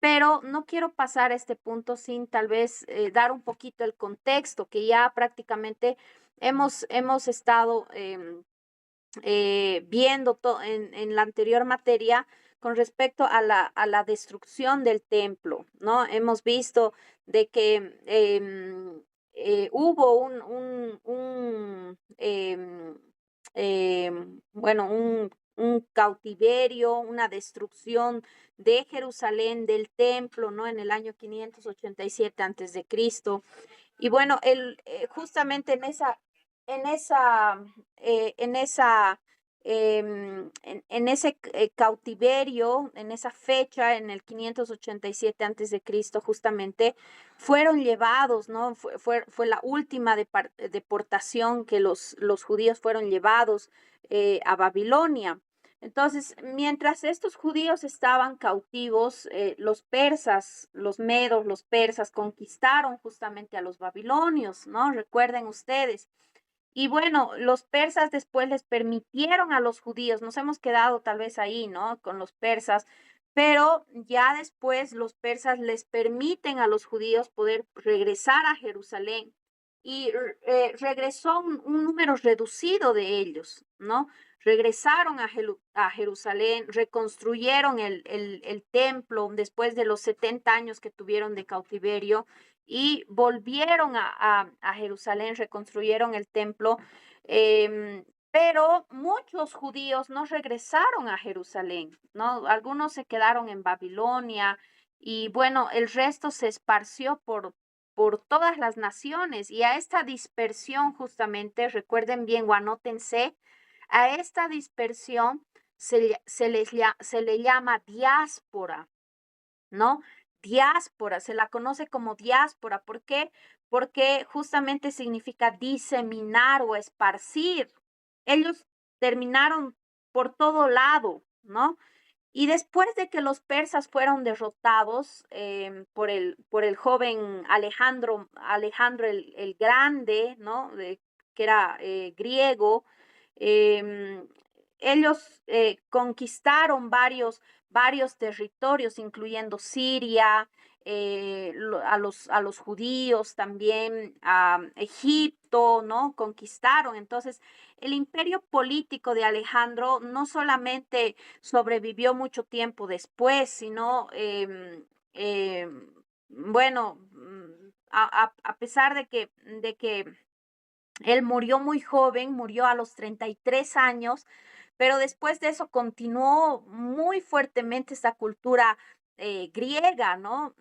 pero no quiero pasar a este punto sin tal vez dar un poquito el contexto, que ya prácticamente hemos estado viendo en la anterior materia con respecto a la destrucción del templo, ¿no? Hemos visto de que hubo bueno, un cautiverio, una destrucción de Jerusalén, del templo, ¿no? En el año 587 antes de Cristo. Y bueno, justamente en esa, en esa, en ese cautiverio, en esa fecha, en el 587 antes de Cristo, justamente fueron llevados, ¿no? Fue la última deportación que los judíos fueron llevados a Babilonia. Entonces, mientras estos judíos estaban cautivos, los persas, los medos, los persas conquistaron justamente a los babilonios, ¿no? Recuerden ustedes. Y bueno, los persas después les permitieron a los judíos, nos hemos quedado tal vez ahí, ¿no? Con los persas, pero ya después los persas les permiten a los judíos poder regresar a Jerusalén y regresó un número reducido de ellos, ¿no? Regresaron a Jerusalén, reconstruyeron el templo después de los 70 años que tuvieron de cautiverio y volvieron a Jerusalén, reconstruyeron el templo, pero muchos judíos no regresaron a Jerusalén, ¿no? Algunos se quedaron en Babilonia y bueno, el resto se esparció por todas las naciones y a esta dispersión justamente, recuerden bien o anótense, a esta dispersión se le llama diáspora, ¿no? diáspora, se la conoce como diáspora. ¿Por qué? Porque justamente significa diseminar o esparcir. Ellos terminaron por todo lado, ¿no? Y después de que los persas fueron derrotados por el joven Alejandro el Grande, ¿no? Que era griego, em, ellos conquistaron varios territorios, incluyendo Siria, a los judíos también, a Egipto, ¿no? Conquistaron. Entonces, el imperio político de Alejandro no solamente sobrevivió mucho tiempo después, sino, bueno, a pesar de que él murió muy joven, murió a los 33 años, pero después de eso continuó muy fuertemente esta cultura griega, ¿no?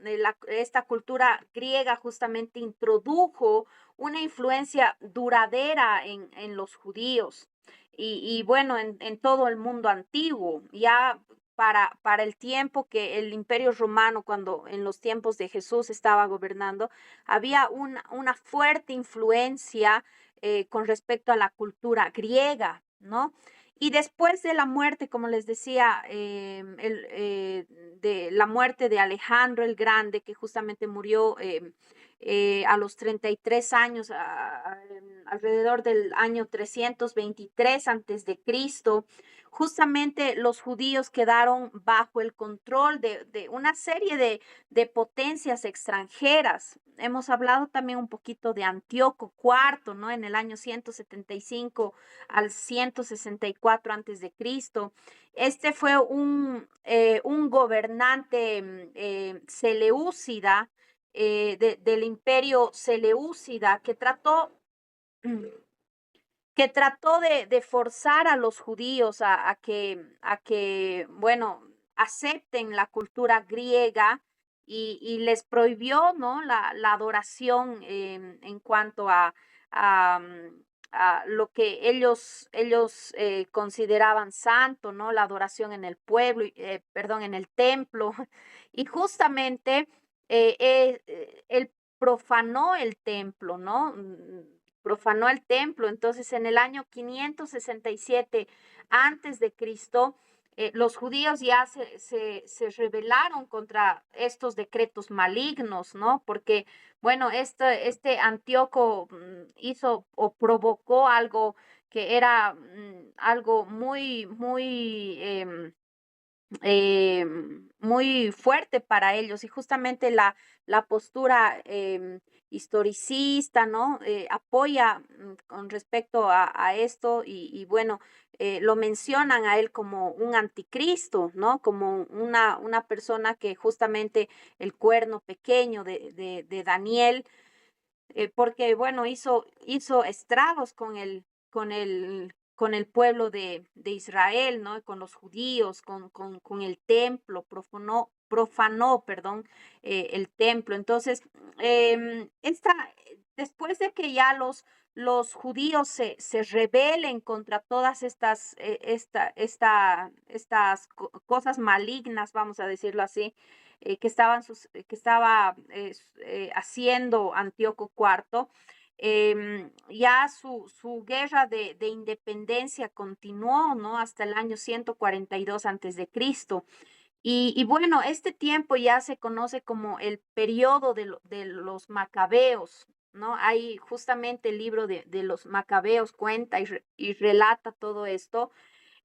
Esta cultura griega justamente introdujo una influencia duradera en los judíos y bueno, en todo el mundo antiguo. Ya para el tiempo que el Imperio Romano, cuando en los tiempos de Jesús estaba gobernando, había una fuerte influencia con respecto a la cultura griega, ¿no? Y después de la muerte, como les decía, de la muerte de Alejandro el Grande, que justamente murió a los 33 años, alrededor del año 323 antes de Cristo, justamente los judíos quedaron bajo el control de una serie de potencias extranjeras. Hemos hablado también un poquito de Antíoco IV, ¿no? En el año 175 al 164 antes de Cristo. Este fue un gobernante seleucida, del imperio seleucida que trató de forzar a los judíos a que, bueno, acepten la cultura griega y les prohibió, ¿no? La adoración en cuanto a lo que ellos consideraban santo, ¿no? La adoración en el pueblo, perdón, en el templo. Y justamente él profanó el templo, ¿no? Profanó el templo. Entonces, en el año 567 antes de Cristo, los judíos ya se rebelaron contra estos decretos malignos, ¿no? Porque, bueno, este Antíoco hizo o provocó algo que era algo muy fuerte para ellos y justamente la postura historicista, ¿no? Apoya con respecto a esto y bueno, lo mencionan a él como un anticristo, ¿no? Como una persona que justamente el cuerno pequeño de Daniel, porque bueno, hizo estragos con el pueblo de Israel, ¿no? Con los judíos, con el templo, profanó, perdón, el templo. Entonces, después de que ya los judíos se rebelen contra todas estas cosas malignas, vamos a decirlo así, que estaba haciendo Antíoco IV, ya su guerra de independencia continuó, ¿no? Hasta el año 142 antes de Cristo. Y bueno, este tiempo ya se conoce como el periodo de los macabeos, ¿no? Hay justamente el libro de los macabeos cuenta y relata todo esto.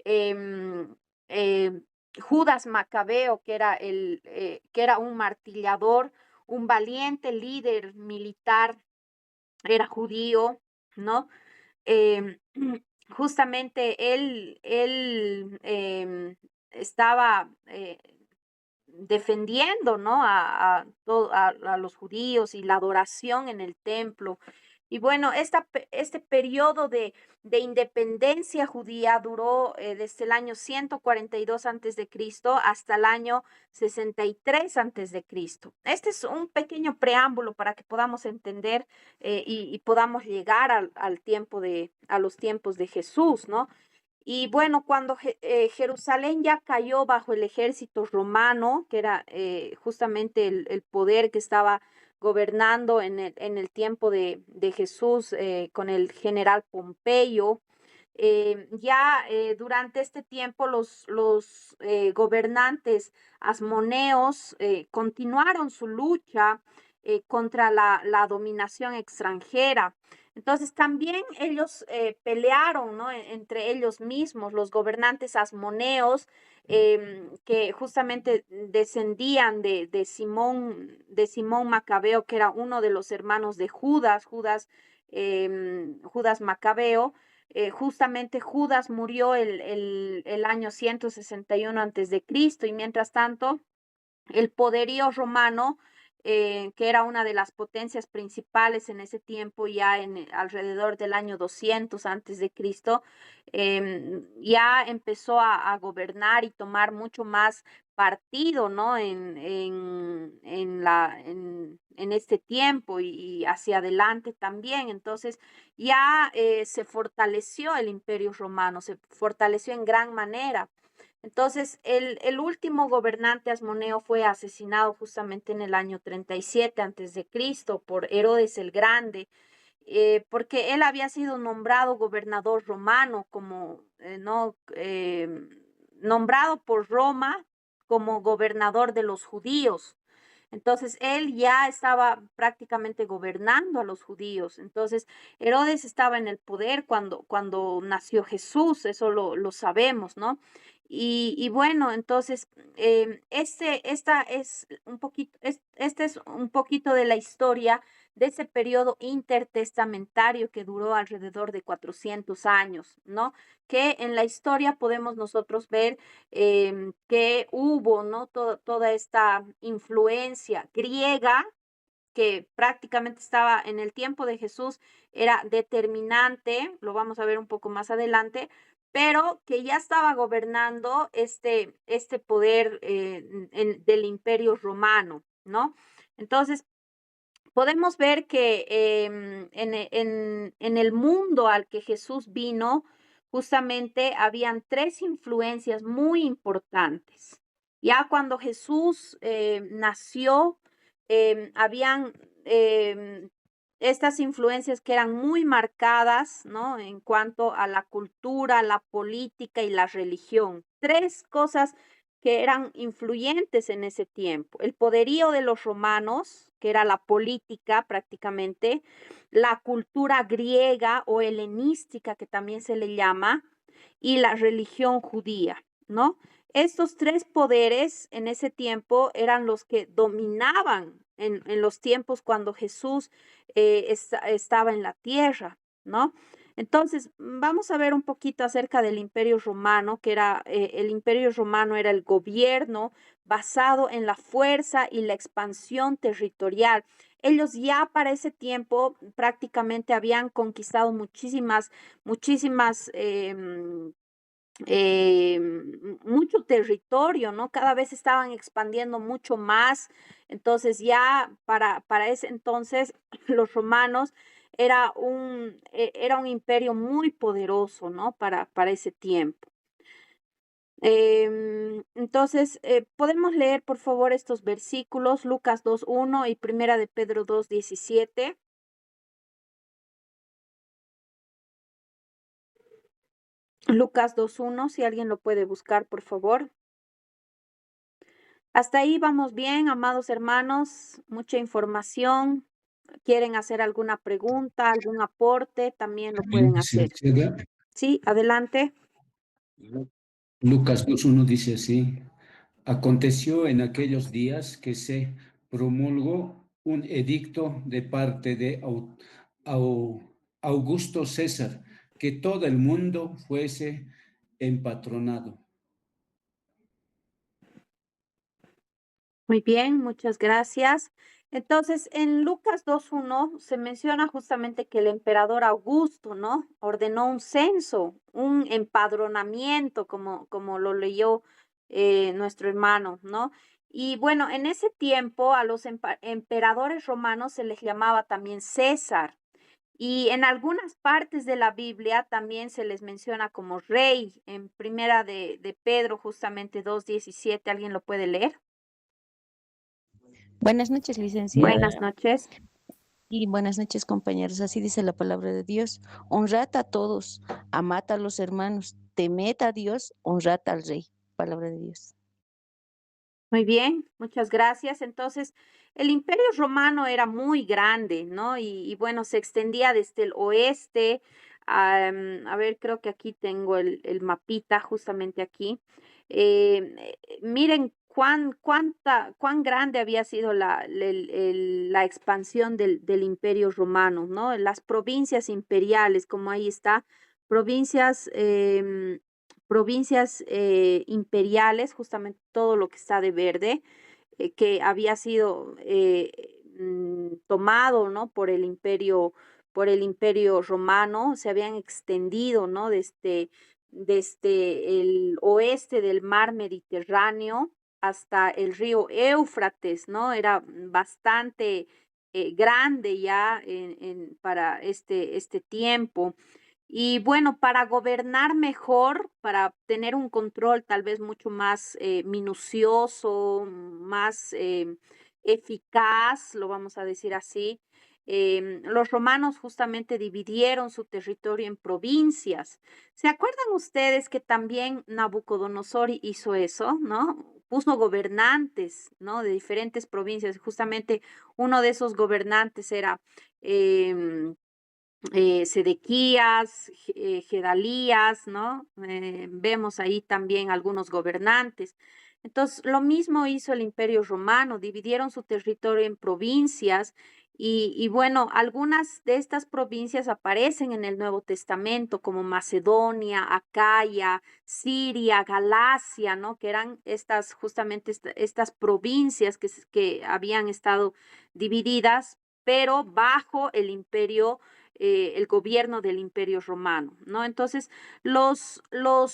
em, eh, Judas Macabeo, que era un martillador, un valiente líder militar, era judío, ¿no? Em, Justamente él estaba defendiendo, ¿no? A los judíos y la adoración en el templo. Y bueno, este periodo de independencia judía duró desde el año 142 antes de Cristo hasta el año 63 antes de Cristo. Este es un pequeño preámbulo para que podamos entender y podamos llegar a los tiempos de Jesús, ¿no? Y bueno, cuando Jerusalén ya cayó bajo el ejército romano, que era justamente el poder que estaba gobernando en el tiempo de Jesús con el general Pompeyo, durante este tiempo los gobernantes asmoneos continuaron su lucha contra la dominación extranjera. Entonces también ellos pelearon, ¿no? Entre ellos mismos, los gobernantes asmoneos, que justamente descendían de Simón Macabeo, que era uno de los hermanos de Judas Macabeo. Justamente Judas murió el año 161 antes de Cristo, y mientras tanto el poderío romano, que era una de las potencias principales en ese tiempo, ya alrededor del año 200 antes de Cristo, ya empezó a gobernar y tomar mucho más partido, ¿no? En este tiempo y hacia adelante también. Entonces ya se fortaleció el Imperio Romano, se fortaleció en gran manera. Entonces, el último gobernante asmoneo fue asesinado justamente en el año 37 antes de Cristo por Herodes el Grande, porque él había sido nombrado gobernador romano, nombrado por Roma como gobernador de los judíos. Entonces, él ya estaba prácticamente gobernando a los judíos. Entonces, Herodes estaba en el poder cuando nació Jesús, eso lo sabemos, ¿no? Y bueno, entonces, este es un poquito de la historia de ese periodo intertestamentario que duró alrededor de 400 años, ¿no? Que en la historia podemos nosotros ver que hubo, ¿no? Toda esta influencia griega que prácticamente estaba en el tiempo de Jesús, era determinante, lo vamos a ver un poco más adelante, pero que ya estaba gobernando este poder del Imperio Romano, ¿no? Entonces, podemos ver que en el mundo al que Jesús vino, justamente habían tres influencias muy importantes. Ya cuando Jesús nació, habían estas influencias que eran muy marcadas, ¿no? En cuanto a la cultura, la política y la religión. Tres cosas que eran influyentes en ese tiempo. El poderío de los romanos, que era la política prácticamente, la cultura griega o helenística, que también se le llama, y la religión judía, ¿no? Estos tres poderes en ese tiempo eran los que dominaban en los tiempos cuando Jesús estaba en la tierra, ¿no? Entonces, vamos a ver un poquito acerca del Imperio Romano, que era, el Imperio Romano era el gobierno basado en la fuerza y la expansión territorial. Ellos ya para ese tiempo prácticamente habían conquistado mucho territorio, ¿no? Cada vez estaban expandiendo mucho más. Entonces ya para ese entonces los romanos era un imperio muy poderoso, ¿no? Para ese tiempo. Entonces, podemos leer por favor estos versículos, Lucas 2:1 y Primera de Pedro 2:17. Lucas 2:1, si alguien lo puede buscar, por favor. Hasta ahí vamos bien, amados hermanos, mucha información. ¿Quieren hacer alguna pregunta, algún aporte? También lo También pueden hacer. Sí, adelante. Lucas 2:1 dice así: aconteció en aquellos días que se promulgó un edicto de parte de Augusto César, que todo el mundo fuese empatronado. Muy bien, muchas gracias. Entonces, en Lucas 2:1 se menciona justamente que el emperador Augusto, ¿no? Ordenó un censo, un empadronamiento, como lo leyó nuestro hermano, ¿no? Y bueno, en ese tiempo a los emperadores romanos se les llamaba también César. Y en algunas partes de la Biblia también se les menciona como rey, en primera de Pedro, justamente 2:17. ¿Alguien lo puede leer? Buenas noches, Buenas licenciada, noches. y buenas noches, compañeros. Así dice la palabra de Dios. Honrad a todos, amad a los hermanos, temed a Dios, honrad al rey. Palabra de Dios. Muy bien, muchas gracias. Entonces, el Imperio Romano era muy grande, ¿no? Y bueno, se extendía desde el oeste. A ver, creo que aquí tengo el mapita, justamente aquí. Miren cuán grande había sido la expansión del Imperio Romano, ¿no? Las provincias imperiales, como ahí está, provincias imperiales, justamente todo lo que está de verde, que había sido tomado, ¿no? Por el imperio romano, se habían extendido, ¿no? Desde el oeste del mar Mediterráneo hasta el río Éufrates, ¿no? Era bastante grande ya para este tiempo. Y bueno, para gobernar mejor, para tener un control tal vez mucho más minucioso, más eficaz, lo vamos a decir así, los romanos justamente dividieron su territorio en provincias. ¿Se acuerdan ustedes que también Nabucodonosor hizo eso, ¿no? Puso gobernantes, ¿no? De diferentes provincias. Justamente uno de esos gobernantes era Sedequías, Gedalías, ¿no? Vemos ahí también algunos gobernantes. Entonces, lo mismo hizo el Imperio Romano, dividieron su territorio en provincias y bueno, algunas de estas provincias aparecen en el Nuevo Testamento como Macedonia, Acaya, Siria, Galacia, ¿no? Que eran estas, justamente estas provincias que habían estado divididas, pero bajo el gobierno del Imperio Romano, ¿no? Entonces, los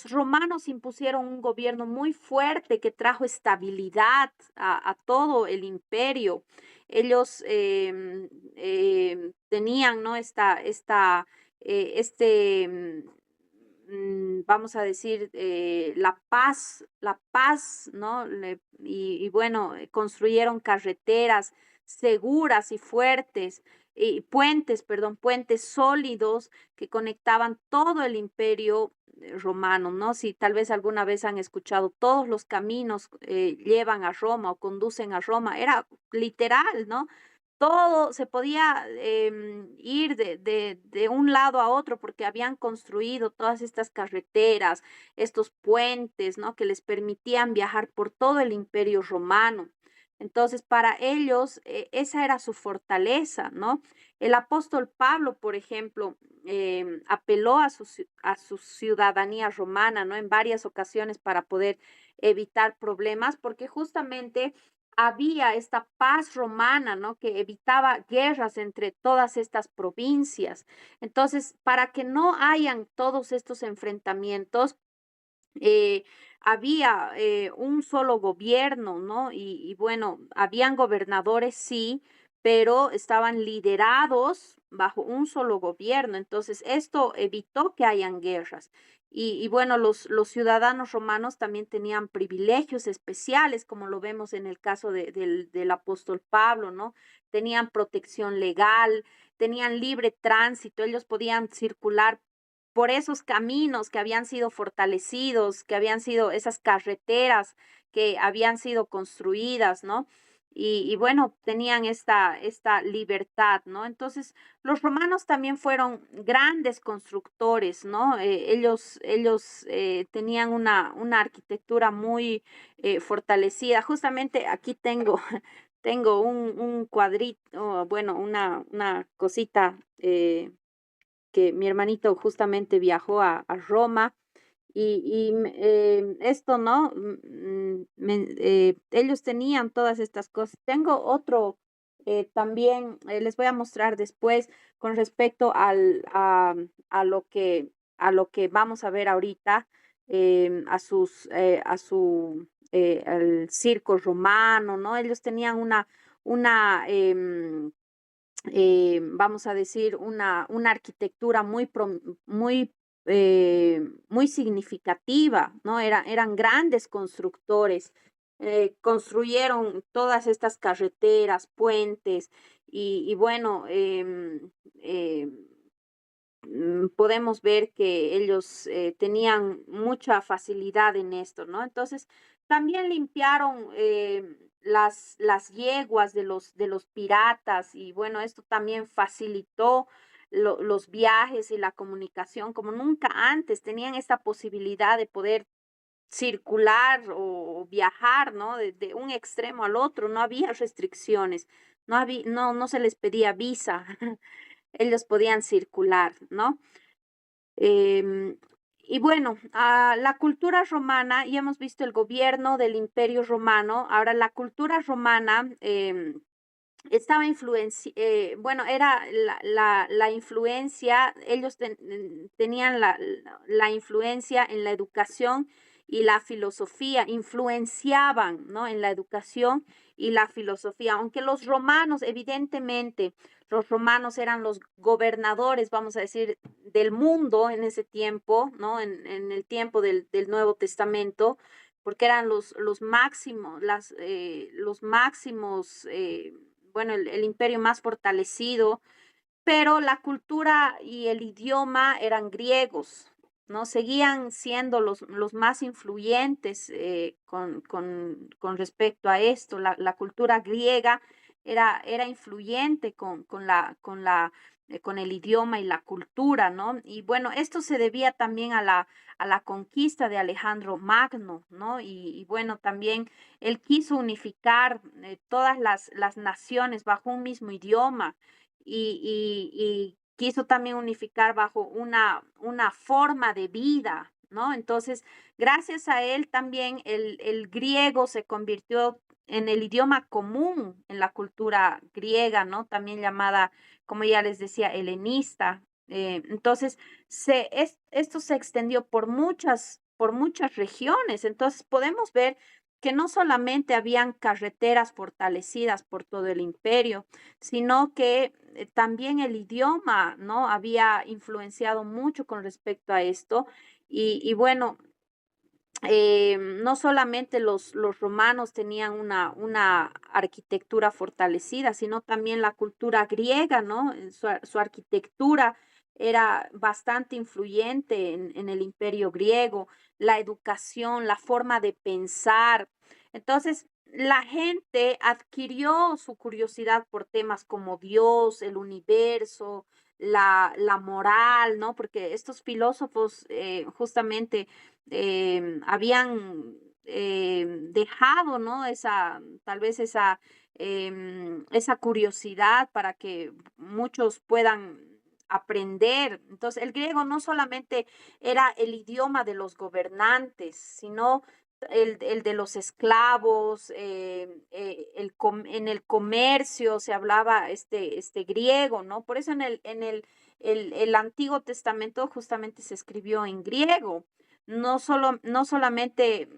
romanos impusieron un gobierno muy fuerte que trajo estabilidad a todo el imperio. Ellos tenían, ¿no? Vamos a decir, la paz, ¿no? Y bueno, construyeron carreteras seguras y fuertes y puentes, perdón, puentes sólidos que conectaban todo el imperio romano, ¿no? Si tal vez alguna vez han escuchado, todos los caminos llevan a Roma o conducen a Roma, era literal, ¿no? Todo se podía ir de un lado a otro porque habían construido todas estas carreteras, estos puentes, ¿no? Que les permitían viajar por todo el imperio romano. Entonces, para ellos, esa era su fortaleza, ¿no? El apóstol Pablo, por ejemplo, apeló a su ciudadanía romana, ¿no? En varias ocasiones para poder evitar problemas, porque justamente había esta paz romana, ¿no? Que evitaba guerras entre todas estas provincias. Entonces, para que no hayan todos estos enfrentamientos, eh, había un solo gobierno, ¿no? Y bueno, habían gobernadores, sí, pero estaban liderados bajo un solo gobierno. Entonces, esto evitó que hayan guerras. Y bueno, los ciudadanos romanos también tenían privilegios especiales, como lo vemos en el caso del apóstol Pablo, ¿no? Tenían protección legal, tenían libre tránsito, ellos podían circular por esos caminos que habían sido fortalecidos, que habían sido esas carreteras que habían sido construidas, ¿no? Y bueno, tenían esta libertad, ¿no? Entonces, los romanos también fueron grandes constructores, ¿no? Ellos tenían una arquitectura muy fortalecida. Justamente aquí tengo, tengo un cuadrito, bueno, una cosita que mi hermanito justamente viajó a Roma y esto, ¿no? Ellos tenían todas estas cosas. Tengo otro también, les voy a mostrar después con respecto a lo que vamos a ver ahorita, al circo romano, ¿no? Ellos tenían una vamos a decir, una arquitectura muy significativa, ¿no? Eran grandes constructores, construyeron todas estas carreteras, puentes, y bueno, podemos ver que ellos tenían mucha facilidad en esto, ¿no? Entonces, también limpiaron las yeguas de los piratas y bueno, esto también facilitó los viajes y la comunicación como nunca antes. Tenían esta posibilidad de poder circular o viajar, ¿no? De un extremo al otro, no había restricciones, no se les pedía visa, ellos podían circular, ¿no? Em, y bueno, la cultura romana, ya hemos visto el gobierno del Imperio Romano, ahora la cultura romana estaba bueno, era la influencia, ellos tenían la influencia en la educación y la filosofía, influenciaban, ¿no? En la educación y la filosofía, aunque los romanos, evidentemente, los romanos eran los gobernadores, vamos a decir, del mundo en ese tiempo, ¿no? En el tiempo del Nuevo Testamento, porque eran los máximos, los máximos, bueno, el imperio más fortalecido, pero la cultura y el idioma eran griegos, ¿no? Seguían siendo los más influyentes con respecto a esto. La cultura griega era influyente con el idioma y la cultura, ¿no? Y bueno, esto se debía también a la conquista de Alejandro Magno, ¿no? Y bueno, también él quiso unificar todas las naciones bajo un mismo idioma y quiso también unificar bajo una forma de vida, ¿no? Entonces, gracias a él también el griego se convirtió en el idioma común en la cultura griega, ¿no? También llamada, como ya les decía, helenista. Entonces, esto se extendió por muchas regiones. Entonces, podemos ver que no solamente habían carreteras fortalecidas por todo el imperio, sino que también el idioma, ¿no? Había influenciado mucho con respecto a esto. Y bueno, no solamente los romanos tenían una arquitectura fortalecida, sino también la cultura griega, ¿no? Su arquitectura era bastante influyente en el imperio griego, la educación, la forma de pensar. Entonces, la gente adquirió su curiosidad por temas como Dios, el universo, la moral, ¿no? Porque estos filósofos justamente habían dejado, ¿no? Tal vez esa curiosidad para que muchos puedan aprender. Entonces, el griego no solamente era el idioma de los gobernantes, sino el de los esclavos, en el comercio se hablaba este griego, ¿no? Por eso el Antiguo Testamento justamente se escribió en griego. No solamente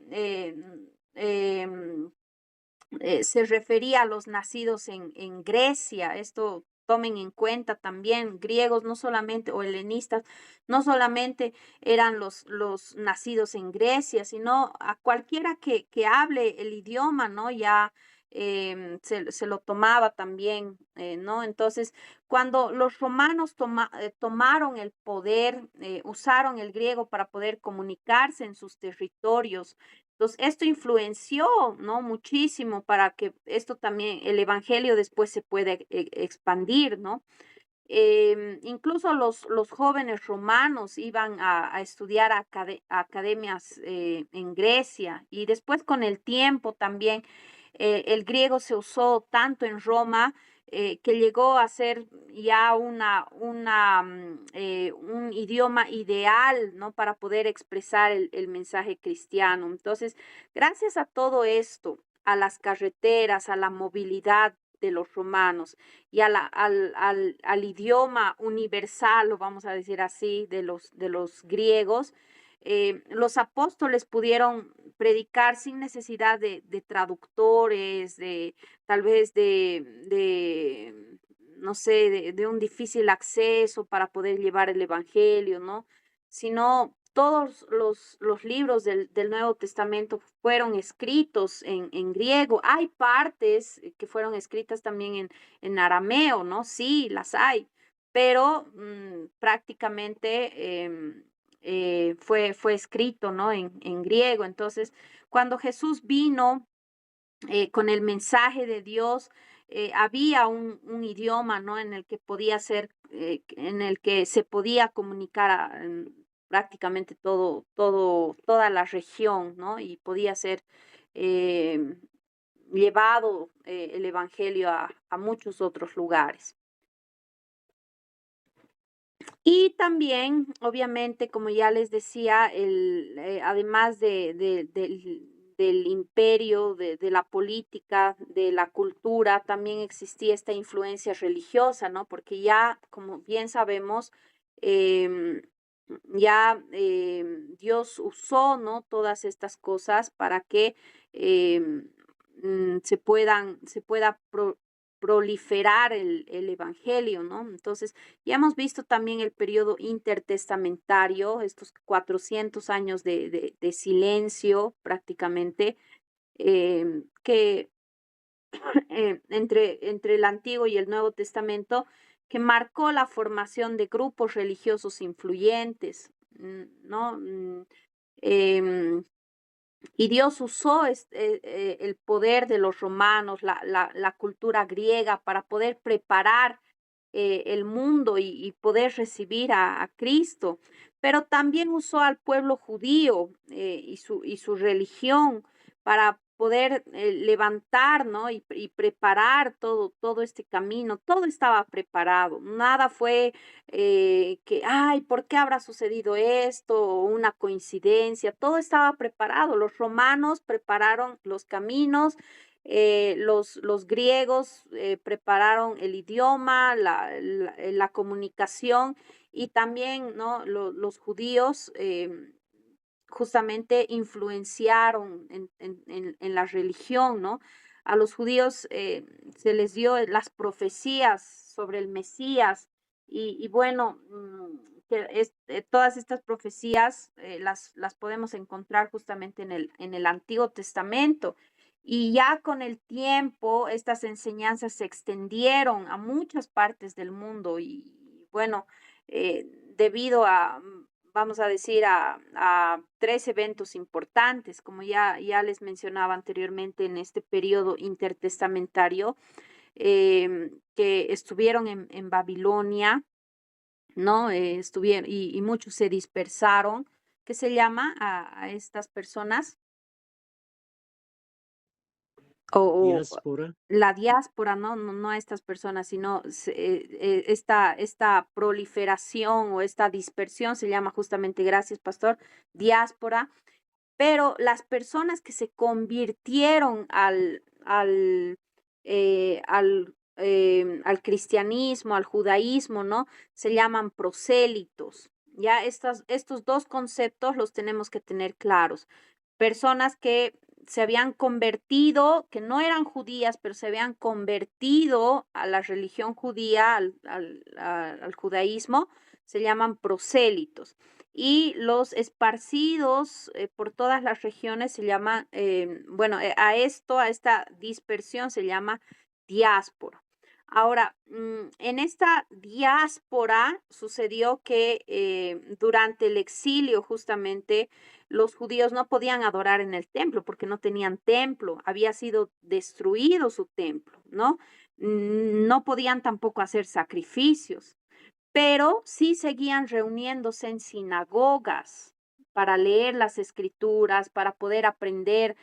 se refería a los nacidos en Grecia, esto tomen en cuenta también, griegos no solamente, o helenistas, no solamente eran los nacidos en Grecia, sino a cualquiera que hable el idioma, ¿no? Ya se lo tomaba también, ¿no? Entonces, cuando los romanos tomaron el poder, usaron el griego para poder comunicarse en sus territorios. Entonces, esto influenció, ¿no? Muchísimo para que esto también, el evangelio después se pueda expandir, ¿no? Incluso los jóvenes romanos iban a estudiar a academias en Grecia y después con el tiempo también el griego se usó tanto en Roma que llegó a ser ya un idioma ideal, ¿no? Para poder expresar el mensaje cristiano. Entonces, gracias a todo esto, a las carreteras, a la movilidad de los romanos y al idioma universal, lo vamos a decir así, de los griegos, los apóstoles pudieron predicar sin necesidad de traductores, tal vez no sé, de un difícil acceso para poder llevar el evangelio, ¿no? Sino todos los libros del Nuevo Testamento fueron escritos en griego. Hay partes que fueron escritas también en arameo, ¿no? Sí, las hay, pero prácticamente fue escrito, ¿no? En griego. Entonces, cuando Jesús vino con el mensaje de Dios, había un idioma, ¿no? En el que podía ser, en el que se podía comunicar prácticamente toda la región, ¿no? Y podía ser eh, llevado el evangelio a muchos otros lugares. Y también, obviamente, como ya les decía, además del imperio, de la política, de la cultura, también existía esta influencia religiosa, ¿no? Porque ya, como bien sabemos, em, ya Dios usó, ¿no? Todas estas cosas para que se pueda proliferar el evangelio, ¿no? Entonces, ya hemos visto también el periodo intertestamentario, estos 400 años de silencio prácticamente, que entre el Antiguo y el Nuevo Testamento, que marcó la formación de grupos religiosos influyentes, ¿no? Em, y Dios usó el poder de los romanos, la cultura griega para poder preparar el mundo y poder recibir a Cristo, pero también usó al pueblo judío y su religión para poder levantar, ¿no? Y preparar todo este camino. Todo estaba preparado. Nada fue ay, ¿por qué habrá sucedido esto? O una coincidencia. Todo estaba preparado. Los romanos prepararon los caminos, los griegos prepararon el idioma, la comunicación, y también, ¿no? Los judíos justamente influenciaron en la religión, ¿no? A los judíos se les dio las profecías sobre el Mesías y bueno, todas estas profecías las podemos encontrar justamente en el Antiguo Testamento. Y ya con el tiempo, estas enseñanzas se extendieron a muchas partes del mundo y bueno, debido a, vamos a decir, a tres eventos importantes, como ya les mencionaba anteriormente en este periodo intertestamentario, que estuvieron en Babilonia, ¿no? Estuvieron, y muchos se dispersaron. ¿Qué se llama a estas personas? O Diáspora. la diáspora, no a estas personas, sino esta proliferación o esta dispersión se llama justamente, gracias pastor, diáspora, pero las personas que se convirtieron al cristianismo, al judaísmo, ¿no? Se llaman prosélitos. Ya estos dos conceptos los tenemos que tener claros. Personas que se habían convertido, que no eran judías, pero se habían convertido a la religión judía, al judaísmo, se llaman prosélitos. Y los esparcidos por todas las regiones se llaman, bueno, a esta dispersión se llama diáspora. Ahora, en esta diáspora sucedió que durante el exilio justamente los judíos no podían adorar en el templo porque no tenían templo, había sido destruido su templo, ¿no? No podían tampoco hacer sacrificios, pero sí seguían reuniéndose en sinagogas para leer las escrituras, para poder aprender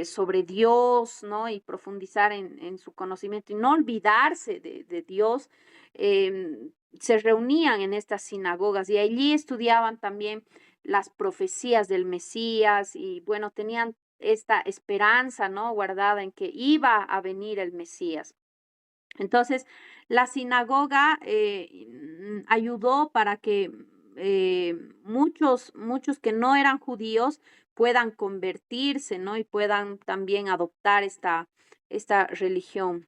sobre Dios, ¿no? Y profundizar en su conocimiento y no olvidarse de Dios. Se reunían en estas sinagogas y allí estudiaban también las profecías del Mesías y bueno, tenían esta esperanza, ¿no? Guardada en que iba a venir el Mesías. Entonces, la sinagoga ayudó para que muchos que no eran judíos puedan convertirse, ¿no? Y puedan también adoptar esta religión.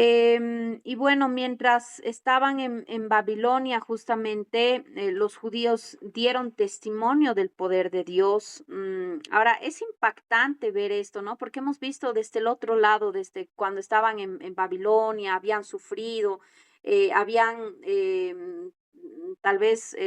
Y bueno, mientras estaban en Babilonia, justamente los judíos dieron testimonio del poder de Dios. Ahora, es impactante ver esto, ¿no? Porque hemos visto desde el otro lado, desde cuando estaban en Babilonia, habían sufrido, habían tal vez,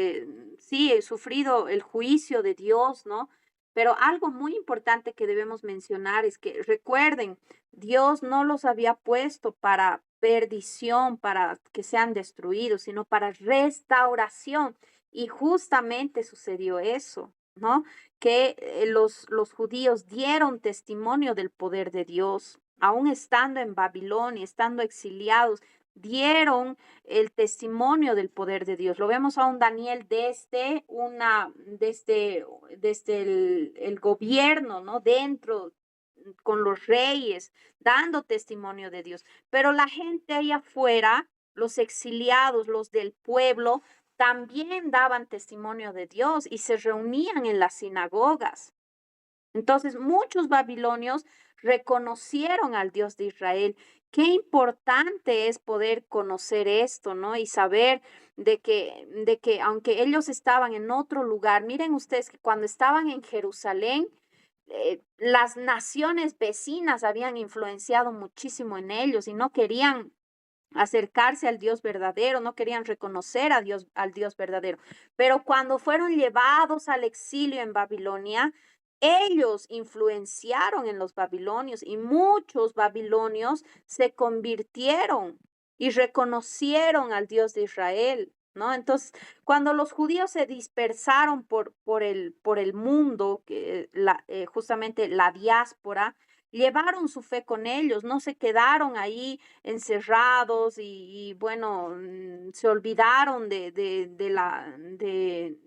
sí, sufrido el juicio de Dios, ¿no? Pero algo muy importante que debemos mencionar es que recuerden, Dios no los había puesto para perdición, para que sean destruidos, sino para restauración. Y justamente sucedió eso, ¿no? Que los judíos dieron testimonio del poder de Dios, aún estando en Babilonia, estando exiliados, dieron el testimonio del poder de Dios. Lo vemos a un Daniel desde el gobierno, ¿no? Dentro con los reyes, dando testimonio de Dios. Pero la gente allá afuera, los exiliados, los del pueblo, también daban testimonio de Dios y se reunían en las sinagogas. Entonces, muchos babilonios reconocieron al Dios de Israel. Qué importante es poder conocer esto, ¿no? Y saber de que aunque ellos estaban en otro lugar, miren ustedes que cuando estaban en Jerusalén, las naciones vecinas habían influenciado muchísimo en ellos y no querían acercarse al Dios verdadero, no querían reconocer a Dios, al Dios verdadero. Pero cuando fueron llevados al exilio en Babilonia, ellos influenciaron en los babilonios y muchos babilonios se convirtieron y reconocieron al Dios de Israel, ¿no? Entonces, cuando los judíos se dispersaron por el mundo, justamente la diáspora, llevaron su fe con ellos, no se quedaron ahí encerrados y bueno, se olvidaron de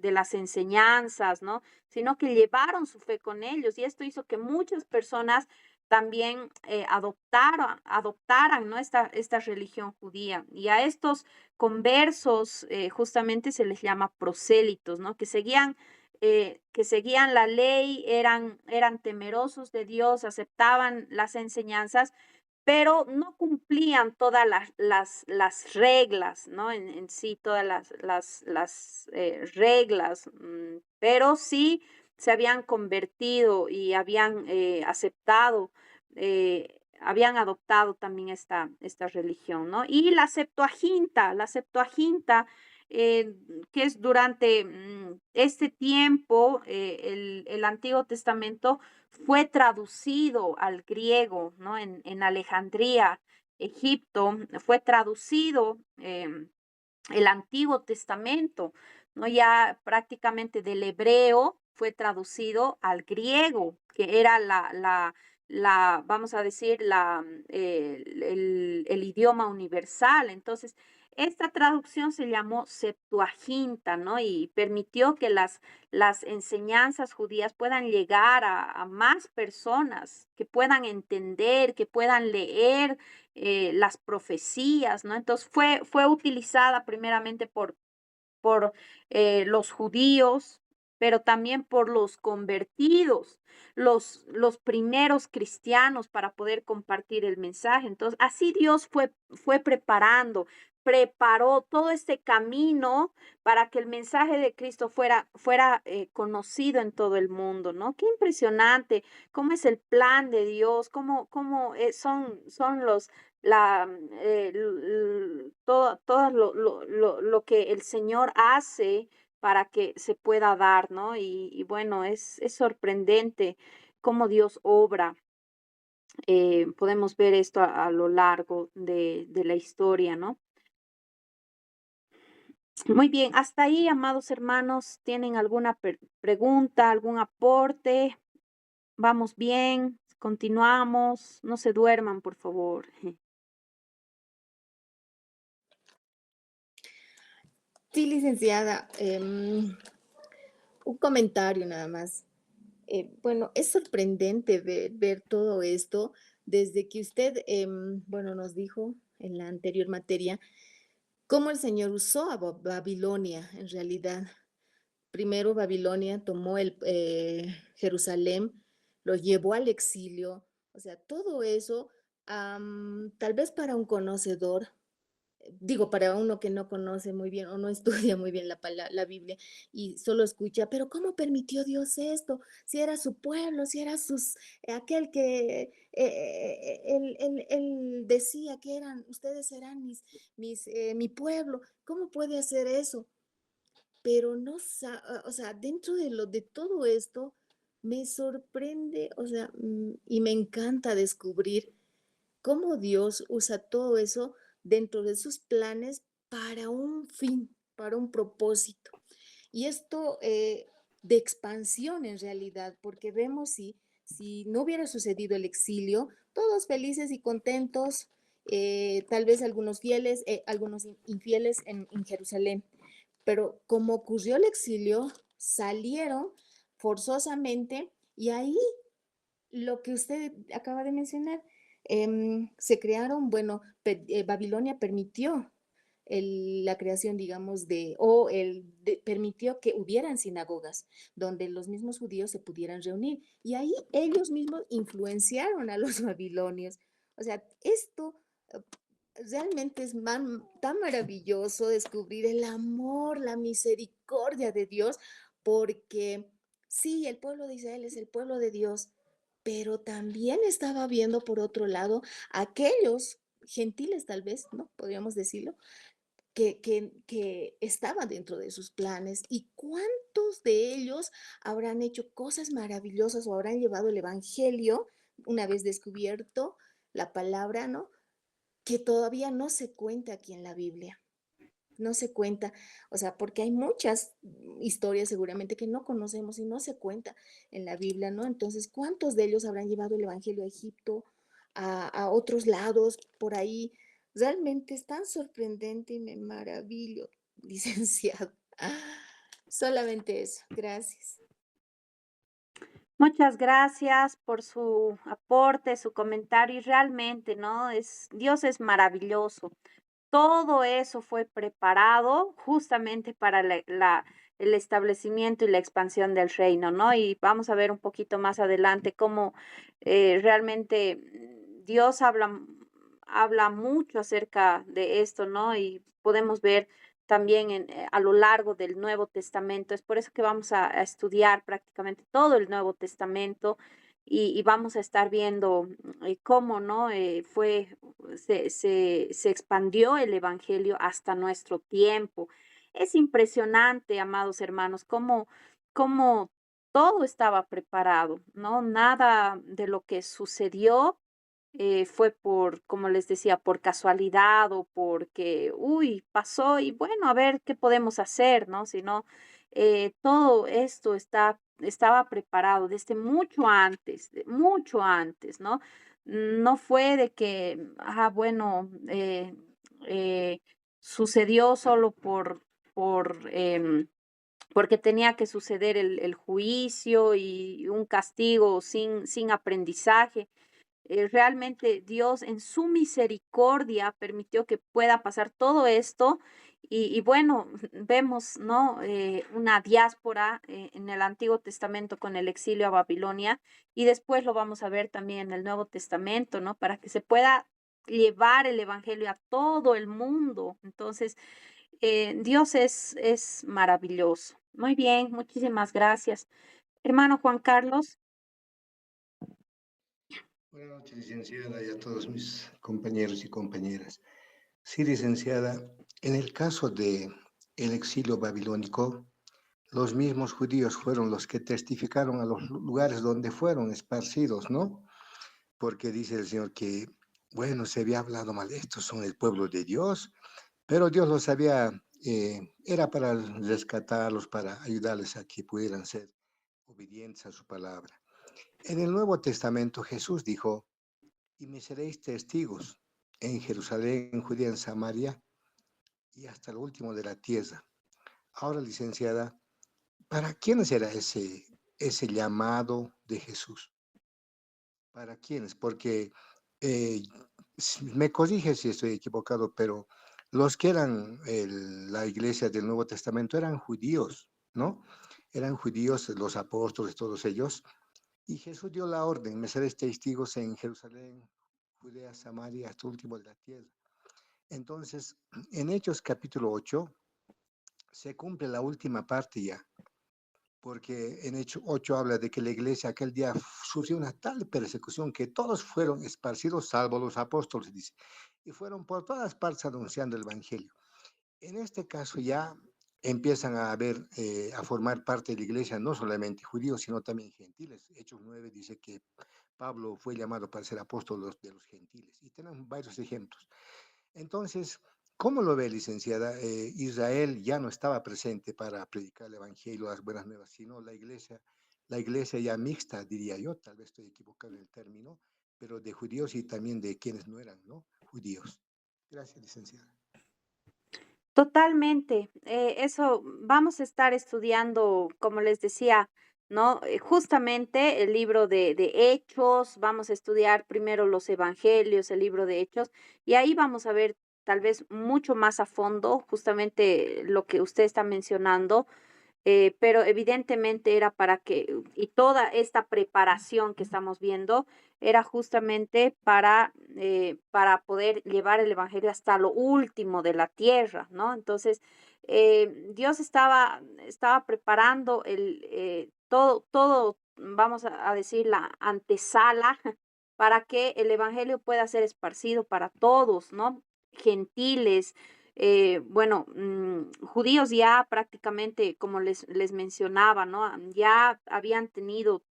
las enseñanzas, ¿no? Sino que llevaron su fe con ellos y esto hizo que muchas personas también adoptaran, ¿no? Esta religión judía. Y a estos conversos justamente se les llama prosélitos, ¿no? Que seguían la ley, eran temerosos de Dios, aceptaban las enseñanzas, pero no cumplían todas las reglas, ¿no? En sí, todas las reglas, pero sí se habían convertido y habían aceptado, habían adoptado también esta religión, ¿no? Y la Septuaginta, eh, que es durante este tiempo, el Antiguo Testamento fue traducido al griego, ¿no? En Alejandría, Egipto, fue traducido el Antiguo Testamento, ¿no? Ya prácticamente del hebreo fue traducido al griego, que era vamos a decir, el idioma universal. Entonces, esta traducción se llamó Septuaginta, ¿no? Y permitió que las enseñanzas judías puedan llegar a más personas, que puedan entender, que puedan leer las profecías, ¿no? Entonces fue utilizada primeramente por los judíos, pero también por los convertidos, los primeros cristianos para poder compartir el mensaje. Entonces, así Dios fue preparó todo este camino para que el mensaje de Cristo fuera conocido en todo el mundo, ¿no? Qué impresionante, cómo es el plan de Dios, cómo son todo lo que el Señor hace para que se pueda dar, ¿no? Y bueno, es sorprendente cómo Dios obra. Podemos ver esto a lo largo de la historia, ¿no? Muy bien, hasta ahí, amados hermanos, ¿tienen alguna pregunta, algún aporte? ¿Vamos bien? ¿Continuamos? No se duerman, por favor. Sí, licenciada, un comentario nada más. Bueno, es sorprendente ver todo esto desde que usted, bueno, nos dijo en la anterior materia cómo el Señor usó a Babilonia en realidad. Primero Babilonia tomó Jerusalén, lo llevó al exilio, o sea, todo eso Tal vez para un conocedor, digo, para uno que no conoce muy bien o no estudia muy bien la Biblia y solo escucha, pero ¿cómo permitió Dios esto? Si era su pueblo, si era aquel que él decía que ustedes serán mi pueblo, ¿cómo puede hacer eso? Pero no, o sea, dentro de todo esto, me sorprende, o sea, y me encanta descubrir cómo Dios usa todo eso dentro de sus planes para un fin, para un propósito. Y esto de expansión en realidad, porque vemos si no hubiera sucedido el exilio, todos felices y contentos, tal vez algunos fieles, algunos infieles en Jerusalén. Pero como ocurrió el exilio, salieron forzosamente y ahí lo que usted acaba de mencionar, se crearon, bueno, Babilonia permitió la creación, digamos, permitió que hubieran sinagogas donde los mismos judíos se pudieran reunir. Y ahí ellos mismos influenciaron a los babilonios. O sea, esto realmente es tan maravilloso descubrir el amor, la misericordia de Dios, porque sí, el pueblo de Israel es el pueblo de Dios, pero también estaba viendo por otro lado aquellos gentiles, tal vez, ¿no? Podríamos decirlo, que estaban dentro de sus planes y cuántos de ellos habrán hecho cosas maravillosas o habrán llevado el Evangelio una vez descubierto la palabra, ¿no? Que todavía no se cuenta aquí en la Biblia. No se cuenta, o sea, porque hay muchas historias seguramente que no conocemos y no se cuenta en la Biblia, ¿no? Entonces, ¿cuántos de ellos habrán llevado el Evangelio a Egipto, a otros lados, por ahí? Realmente es tan sorprendente y me maravillo, licenciado. Solamente eso, gracias. Muchas gracias por su aporte, su comentario y realmente, ¿no? Dios es maravilloso. Todo eso fue preparado justamente para el establecimiento y la expansión del reino, ¿no? Y vamos a ver un poquito más adelante cómo realmente Dios habla mucho acerca de esto, ¿no? Y podemos ver también a lo largo del Nuevo Testamento. Es por eso que vamos a estudiar prácticamente todo el Nuevo Testamento y vamos a estar viendo cómo, ¿no? Se expandió el Evangelio hasta nuestro tiempo. Es impresionante, amados hermanos, cómo todo estaba preparado, ¿no? Nada de lo que sucedió fue como les decía, por casualidad o porque, uy, pasó y bueno, a ver qué podemos hacer, ¿no? Sino todo esto estaba preparado desde mucho antes, ¿no? No fue de que, bueno, sucedió solo porque tenía que suceder el juicio y un castigo sin aprendizaje. Realmente Dios en su misericordia permitió que pueda pasar todo esto y bueno, vemos, ¿no? Una diáspora en el Antiguo Testamento con el exilio a Babilonia y después lo vamos a ver también en el Nuevo Testamento, ¿no? Para que se pueda llevar el Evangelio a todo el mundo. Entonces, Dios es maravilloso. Muy bien, muchísimas gracias. Hermano Juan Carlos. Buenas noches, licenciada, y a todos mis compañeros y compañeras. Sí, licenciada, en el caso de el exilio babilónico, los mismos judíos fueron los que testificaron a los lugares donde fueron esparcidos, ¿no? Porque dice el Señor que, bueno, se había hablado mal, estos son el pueblo de Dios, pero Dios los había, era para rescatarlos, para ayudarles a que pudieran ser obedientes a su palabra. En el Nuevo Testamento Jesús dijo, y me seréis testigos en Jerusalén, en Judea, en Samaria y hasta lo último de la tierra. Ahora, licenciada, ¿para quiénes era ese llamado de Jesús? ¿Para quiénes? Porque me corrige si estoy equivocado, pero los que eran la iglesia del Nuevo Testamento eran judíos, ¿no? Eran judíos, los apóstoles, todos ellos. Y Jesús dio la orden, me seréis testigos en Jerusalén, Judea, Samaria, hasta el último de la tierra. Entonces, en Hechos capítulo 8 se cumple la última parte ya, porque en Hechos 8 habla de que la iglesia aquel día sufrió una tal persecución que todos fueron esparcidos, salvo los apóstoles, dice, y fueron por todas partes anunciando el evangelio. En este caso ya empiezan a ver, a formar parte de la iglesia, no solamente judíos, sino también gentiles. Hechos 9 dice que Pablo fue llamado para ser apóstol de los gentiles, y tenemos varios ejemplos. Entonces, ¿cómo lo ve, licenciada? Israel ya no estaba presente para predicar el evangelio, las buenas nuevas, sino la iglesia ya mixta, diría yo, tal vez estoy equivocado en el término, pero de judíos y también de quienes no eran, ¿no? Judíos. Gracias, licenciada. Totalmente. Eso vamos a estar estudiando, como les decía, ¿no? Justamente el libro de Hechos, vamos a estudiar primero los evangelios, el libro de Hechos, y ahí vamos a ver tal vez mucho más a fondo justamente lo que usted está mencionando, pero evidentemente era para que, y toda esta preparación que estamos viendo era justamente para poder llevar el evangelio hasta lo último de la tierra, ¿no? Entonces, Dios estaba preparando todo, vamos a decir, la antesala para que el evangelio pueda ser esparcido para todos, ¿no? Gentiles, bueno, judíos ya prácticamente, como les mencionaba, ¿no? Ya habían tenido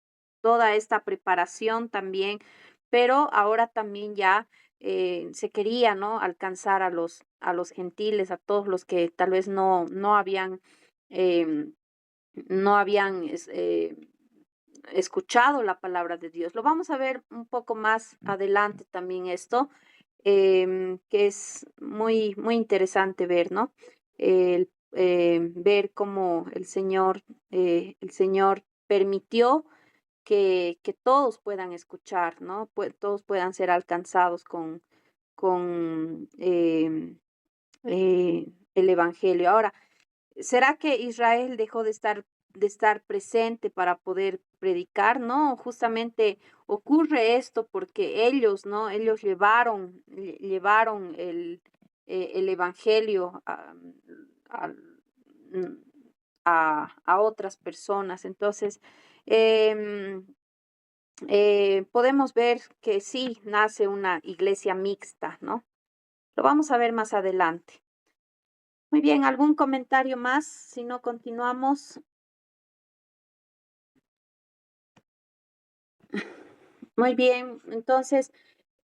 toda esta preparación también, pero ahora también ya se quería, ¿no? Alcanzar a los gentiles, a todos los que tal vez no habían, em, no habían escuchado la palabra de Dios. Lo vamos a ver un poco más adelante también esto, que es muy interesante ver, ¿no? Ver cómo el Señor permitió que todos puedan escuchar, ¿no? Todos puedan ser alcanzados con el Evangelio. Ahora, ¿será que Israel dejó de estar presente para poder predicar? No, justamente ocurre esto porque ellos, ¿no? Ellos llevaron el evangelio a- mm, a otras personas. Entonces, em, podemos ver que sí nace una iglesia mixta, ¿no? Lo vamos a ver más adelante. Muy bien, ¿algún comentario más? Si no, continuamos. Muy bien, entonces,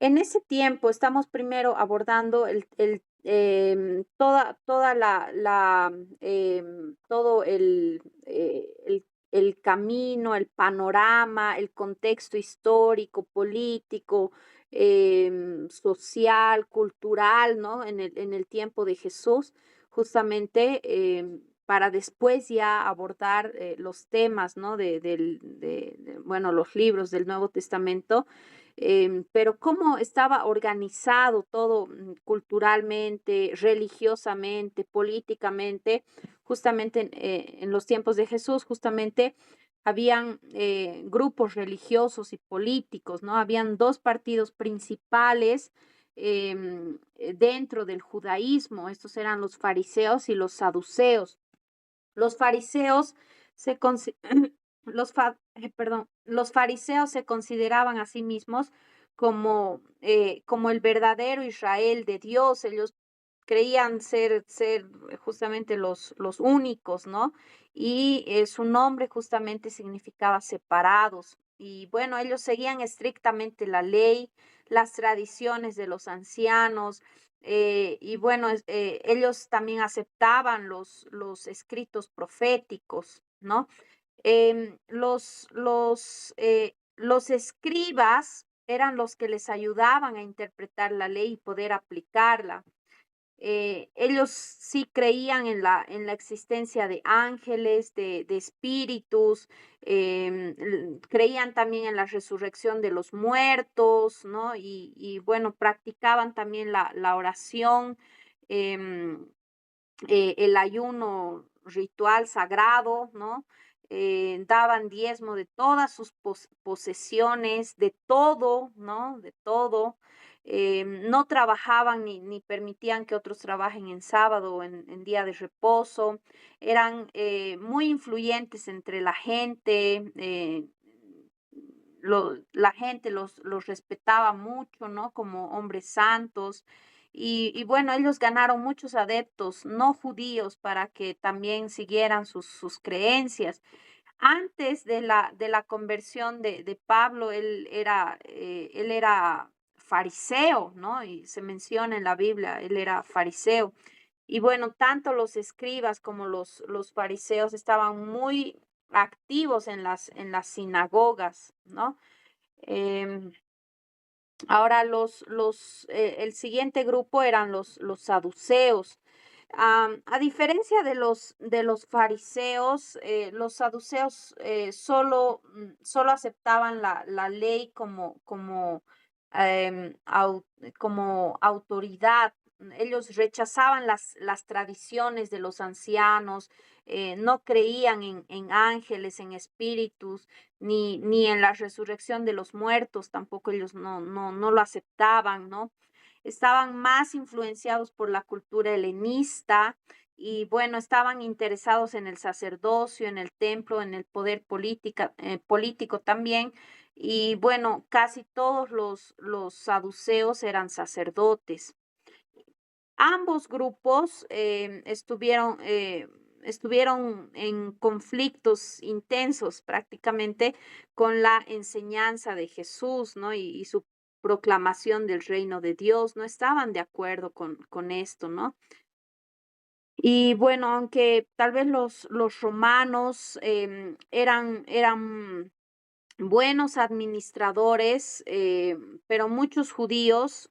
en ese tiempo estamos primero abordando toda todo el camino, el panorama, el contexto histórico, político, social, cultural, ¿no? En el tiempo de Jesús, justamente para después ya abordar los temas, ¿no? Bueno, los libros del Nuevo Testamento, pero cómo estaba organizado todo culturalmente, religiosamente, políticamente, justamente en los tiempos de Jesús, justamente habían grupos religiosos y políticos, ¿no? Habían dos partidos principales dentro del judaísmo. Estos eran los fariseos y los saduceos. Los fariseos se consi- los fariseos se consideraban a sí mismos como el verdadero Israel de Dios. Ellos creían ser justamente los únicos, ¿no? Y su nombre justamente significaba separados. Y bueno, ellos seguían estrictamente la ley, las tradiciones de los ancianos, y bueno, ellos también aceptaban los escritos proféticos, ¿no? Los escribas eran los que les ayudaban a interpretar la ley y poder aplicarla. Ellos sí creían en la existencia de ángeles, de espíritus, creían también en la resurrección de los muertos, ¿no? Y bueno, practicaban también la oración, em, el ayuno ritual sagrado, ¿no? Daban diezmo de todas sus posesiones, de todo, ¿no? De todo. no trabajaban ni permitían que otros trabajen en sábado o en día de reposo. Eran muy influyentes entre la gente. La gente los respetaba mucho, ¿no? Como hombres santos. Y bueno, ellos ganaron muchos adeptos no judíos para que también siguieran sus creencias. Antes de la conversión de Pablo, él era fariseo, ¿no? Y se menciona en la Biblia, él era fariseo. Y bueno, tanto los escribas como los fariseos estaban muy activos en las sinagogas, ¿no? Em, Ahora el siguiente grupo eran los saduceos. A diferencia de los fariseos, los saduceos solo aceptaban la ley como autoridad. Ellos rechazaban las tradiciones de los ancianos, no creían en ángeles, en espíritus, ni en la resurrección de los muertos, tampoco ellos no lo aceptaban, ¿no? Estaban más influenciados por la cultura helenista y bueno, estaban interesados en el sacerdocio, en el templo, en el poder político también. Y bueno, casi todos los saduceos eran sacerdotes. Ambos grupos estuvieron en conflictos intensos prácticamente con la enseñanza de Jesús, ¿no? Y su proclamación del reino de Dios. No estaban de acuerdo con esto, ¿no? Y bueno, aunque tal vez los romanos eran buenos administradores, pero muchos judíos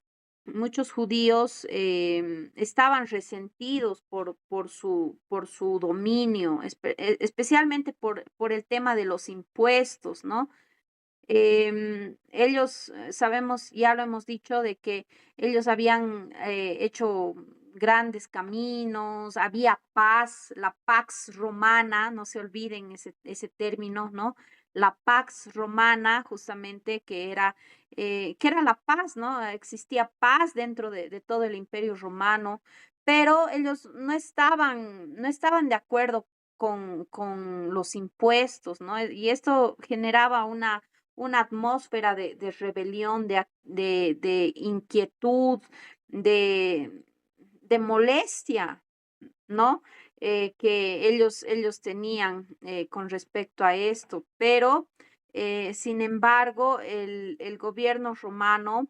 estaban resentidos por su dominio, especialmente por el tema de los impuestos, ¿no? Ellos, sabemos, ya lo hemos dicho, de que ellos habían hecho grandes caminos, había paz, la pax romana, no se olviden ese término, ¿no? La pax romana, justamente, que era la paz, ¿no? Existía paz dentro de todo el imperio romano, pero ellos no estaban de acuerdo con los impuestos, ¿no? Y esto generaba una atmósfera de rebelión, de inquietud, de, de molestia, ¿no? Que ellos tenían con respecto a esto. Pero, sin embargo, el gobierno romano,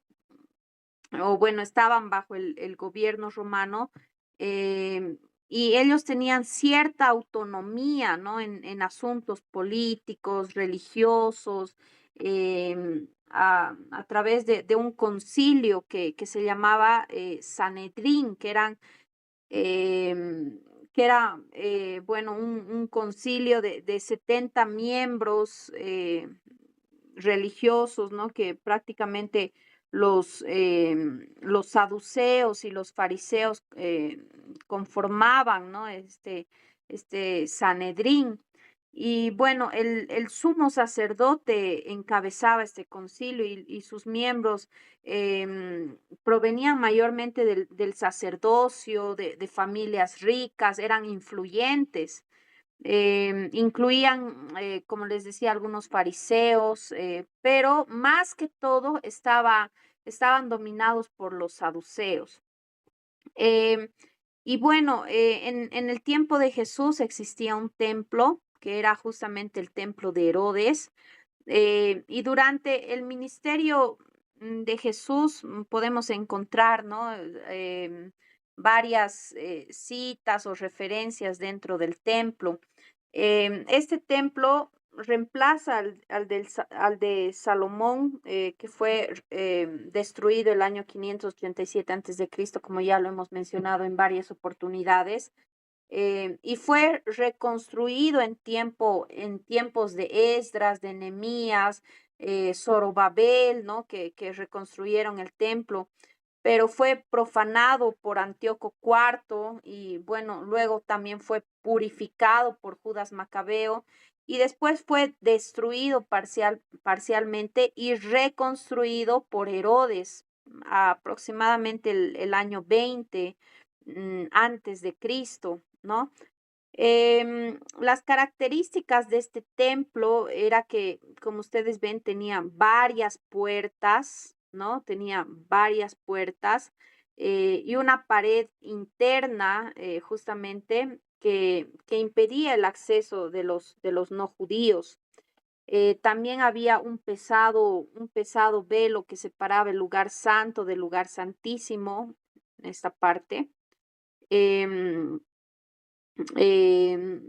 o bueno, estaban bajo el gobierno romano, y ellos tenían cierta autonomía, ¿no? En asuntos políticos, religiosos, a través de un concilio que se llamaba Sanedrín, em, que era, bueno, un concilio de 70 miembros religiosos, ¿no? Que prácticamente los saduceos y los fariseos conformaban, ¿no? Este Sanedrín. Y bueno, el sumo sacerdote encabezaba este concilio y sus miembros provenían mayormente del sacerdocio, de familias ricas, eran influyentes. Incluían, como les decía, algunos fariseos, pero más que todo estaban dominados por los saduceos. Em, y bueno, en el tiempo de Jesús existía un templo que era justamente el templo de Herodes, y durante el ministerio de Jesús podemos encontrar, ¿no? Varias citas o referencias dentro del templo. Este templo reemplaza al de Salomón, que fue destruido el año 587 antes de Cristo, como ya lo hemos mencionado en varias oportunidades, y fue reconstruido en tiempos de Esdras, de Nehemías, Zorobabel, ¿no? Que reconstruyeron el templo, pero fue profanado por Antíoco IV y bueno, luego también fue purificado por Judas Macabeo y después fue destruido parcialmente y reconstruido por Herodes. aproximadamente el año 20 antes de Cristo, ¿no? Las características de este templo era que, como ustedes ven, tenía varias puertas, ¿no? Tenía varias puertas y una pared interna, justamente, que impedía el acceso de los no judíos. También había un pesado velo que separaba el lugar santo del lugar santísimo, en esta parte. Em,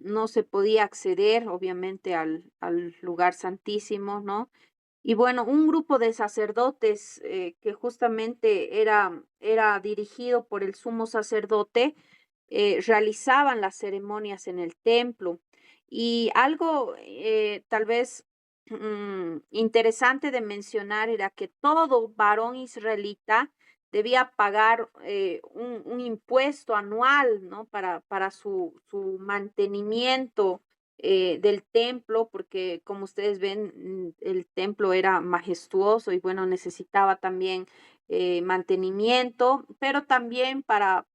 no se podía acceder, obviamente, al lugar santísimo, ¿no? Y bueno, un grupo de sacerdotes que justamente era dirigido por el sumo sacerdote, realizaban las ceremonias en el templo. Y algo tal vez interesante de mencionar era que todo varón israelita debía pagar un impuesto anual, ¿no? Para su mantenimiento del templo, porque como ustedes ven, el templo era majestuoso y bueno, necesitaba también mantenimiento, pero también para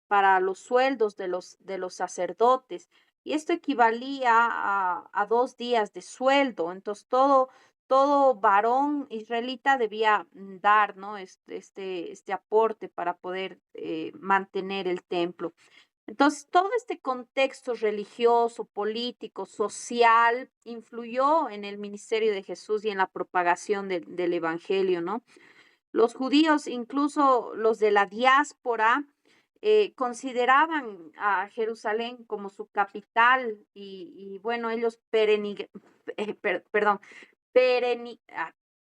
los sueldos de los sacerdotes. Y esto equivalía a 2 días de sueldo. Entonces, todo varón israelita debía dar, ¿no? Este aporte para poder mantener el templo. Entonces, todo este contexto religioso, político, social, influyó en el ministerio de Jesús y en la propagación del evangelio, ¿no? Los judíos, incluso los de la diáspora, consideraban a Jerusalén como su capital y bueno, ellos perdón,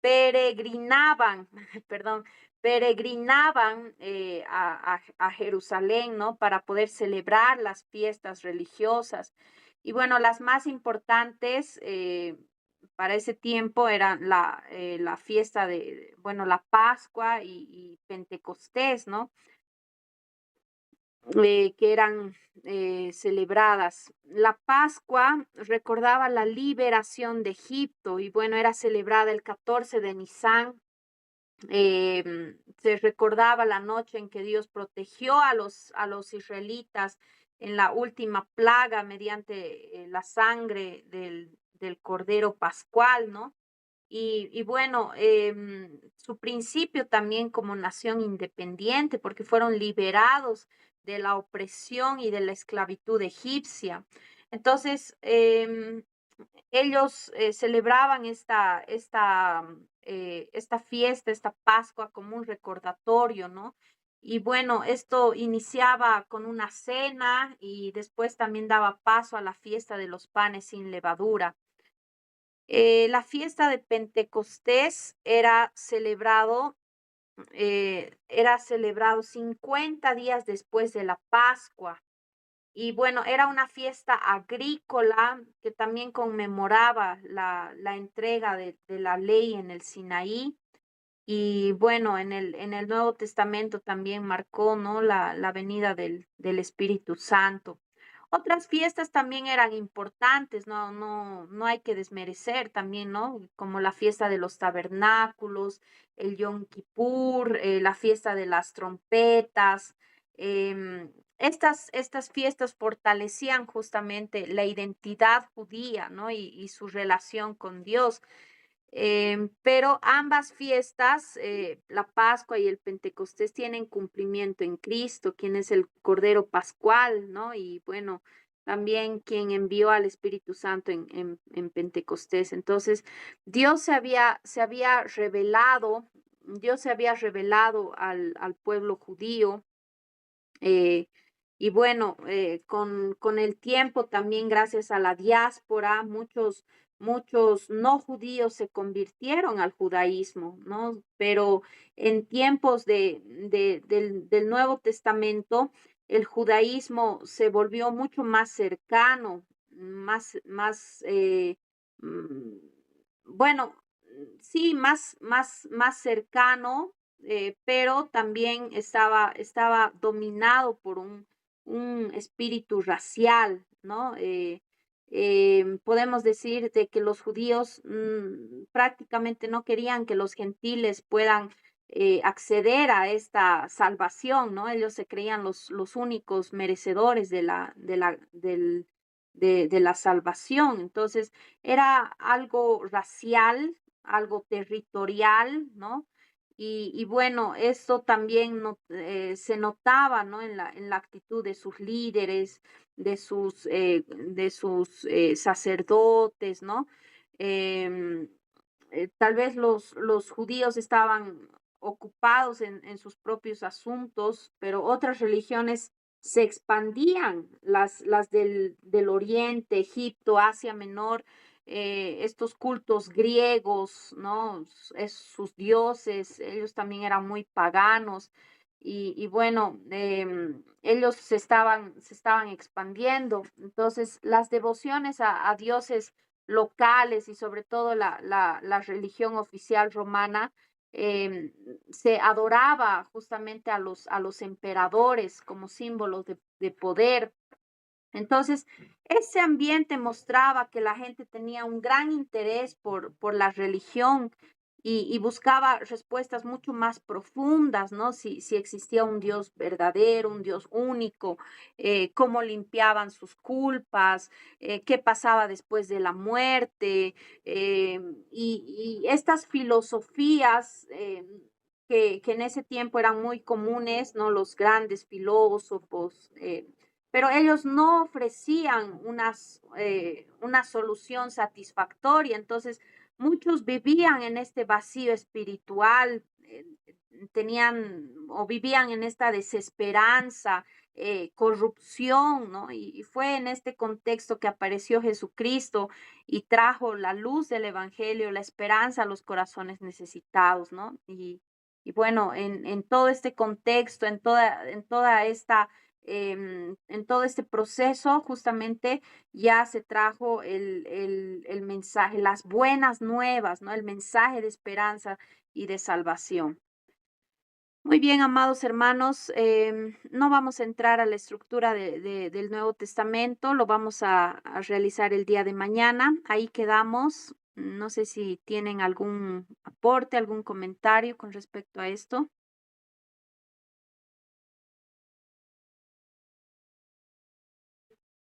peregrinaban, perdón, peregrinaban a Jerusalén, ¿no? Para poder celebrar las fiestas religiosas. Y bueno, las más importantes para ese tiempo eran la fiesta bueno, la Pascua y Pentecostés, ¿no? Que eran celebradas. La Pascua recordaba la liberación de Egipto y bueno, era celebrada el 14 de Nisan. Se recordaba la noche en que Dios protegió a los israelitas en la última plaga mediante la sangre del Cordero Pascual, ¿no? Y bueno, su principio también como nación independiente, porque fueron liberados de la opresión y de la esclavitud egipcia. Entonces, ellos celebraban esta fiesta, esta Pascua como un recordatorio, ¿no? Y bueno, esto iniciaba con una cena y después también daba paso a la fiesta de los panes sin levadura. La fiesta de Pentecostés era celebrado 50 días después de la Pascua. Y bueno, era una fiesta agrícola que también conmemoraba la entrega de la ley en el Sinaí. Y bueno, en el Nuevo Testamento también marcó, ¿no? La venida del Espíritu Santo. Otras fiestas también eran importantes, no hay que desmerecer también, ¿no? Como la fiesta de los tabernáculos, el Yom Kippur, la fiesta de las trompetas. Estas fiestas fortalecían justamente la identidad judía, ¿no? Y su relación con Dios. Pero ambas fiestas, la Pascua y el Pentecostés, tienen cumplimiento en Cristo, quien es el Cordero Pascual, ¿no? Y bueno, también quien envió al Espíritu Santo en Pentecostés. Entonces, se había revelado, Dios se había revelado al pueblo judío. eh, y bueno, con el tiempo también gracias a la diáspora, muchos no judíos se convirtieron al judaísmo, ¿no? Pero en tiempos del Nuevo Testamento, el judaísmo se volvió mucho más cercano, mm, bueno, sí, más cercano, pero también estaba dominado por un espíritu racial, ¿no? Podemos decir de que los judíos prácticamente no querían que los gentiles puedan acceder a esta salvación, ¿no? Ellos se creían los únicos merecedores de la salvación. Entonces, era algo racial, algo territorial, ¿no? Y bueno, esto también se notaba, ¿no? En la actitud de sus líderes, de sus sacerdotes, ¿no? Em, Tal vez los judíos estaban ocupados en sus propios asuntos, pero otras religiones se expandían, las del Oriente, Egipto, Asia Menor, estos cultos griegos, ¿no? Sus dioses, ellos también eran muy paganos. Y bueno, ellos se estaban expandiendo. Entonces, las devociones a dioses locales y sobre todo la religión oficial romana, se adoraba justamente a los emperadores como símbolos de poder. Entonces, ese ambiente mostraba que la gente tenía un gran interés por la religión y buscaba respuestas mucho más profundas, ¿no? Si existía un Dios verdadero, un Dios único, cómo limpiaban sus culpas, qué pasaba después de la muerte, y estas filosofías que en ese tiempo eran muy comunes, ¿no? Los grandes filósofos. Pero ellos no ofrecían una solución satisfactoria. Entonces, muchos vivían en este vacío espiritual, tenían o vivían en esta desesperanza, corrupción, ¿no? Y fue en este contexto que apareció Jesucristo y trajo la luz del Evangelio, la esperanza a los corazones necesitados, ¿no? Y bueno, en todo este contexto, en toda esta en todo este proceso, justamente ya se trajo el mensaje, las buenas nuevas, ¿no? El mensaje de esperanza y de salvación. Muy bien, amados hermanos, no vamos a entrar a la estructura del Nuevo Testamento, lo vamos a realizar el día de mañana. Ahí quedamos. No sé si tienen algún aporte, algún comentario con respecto a esto.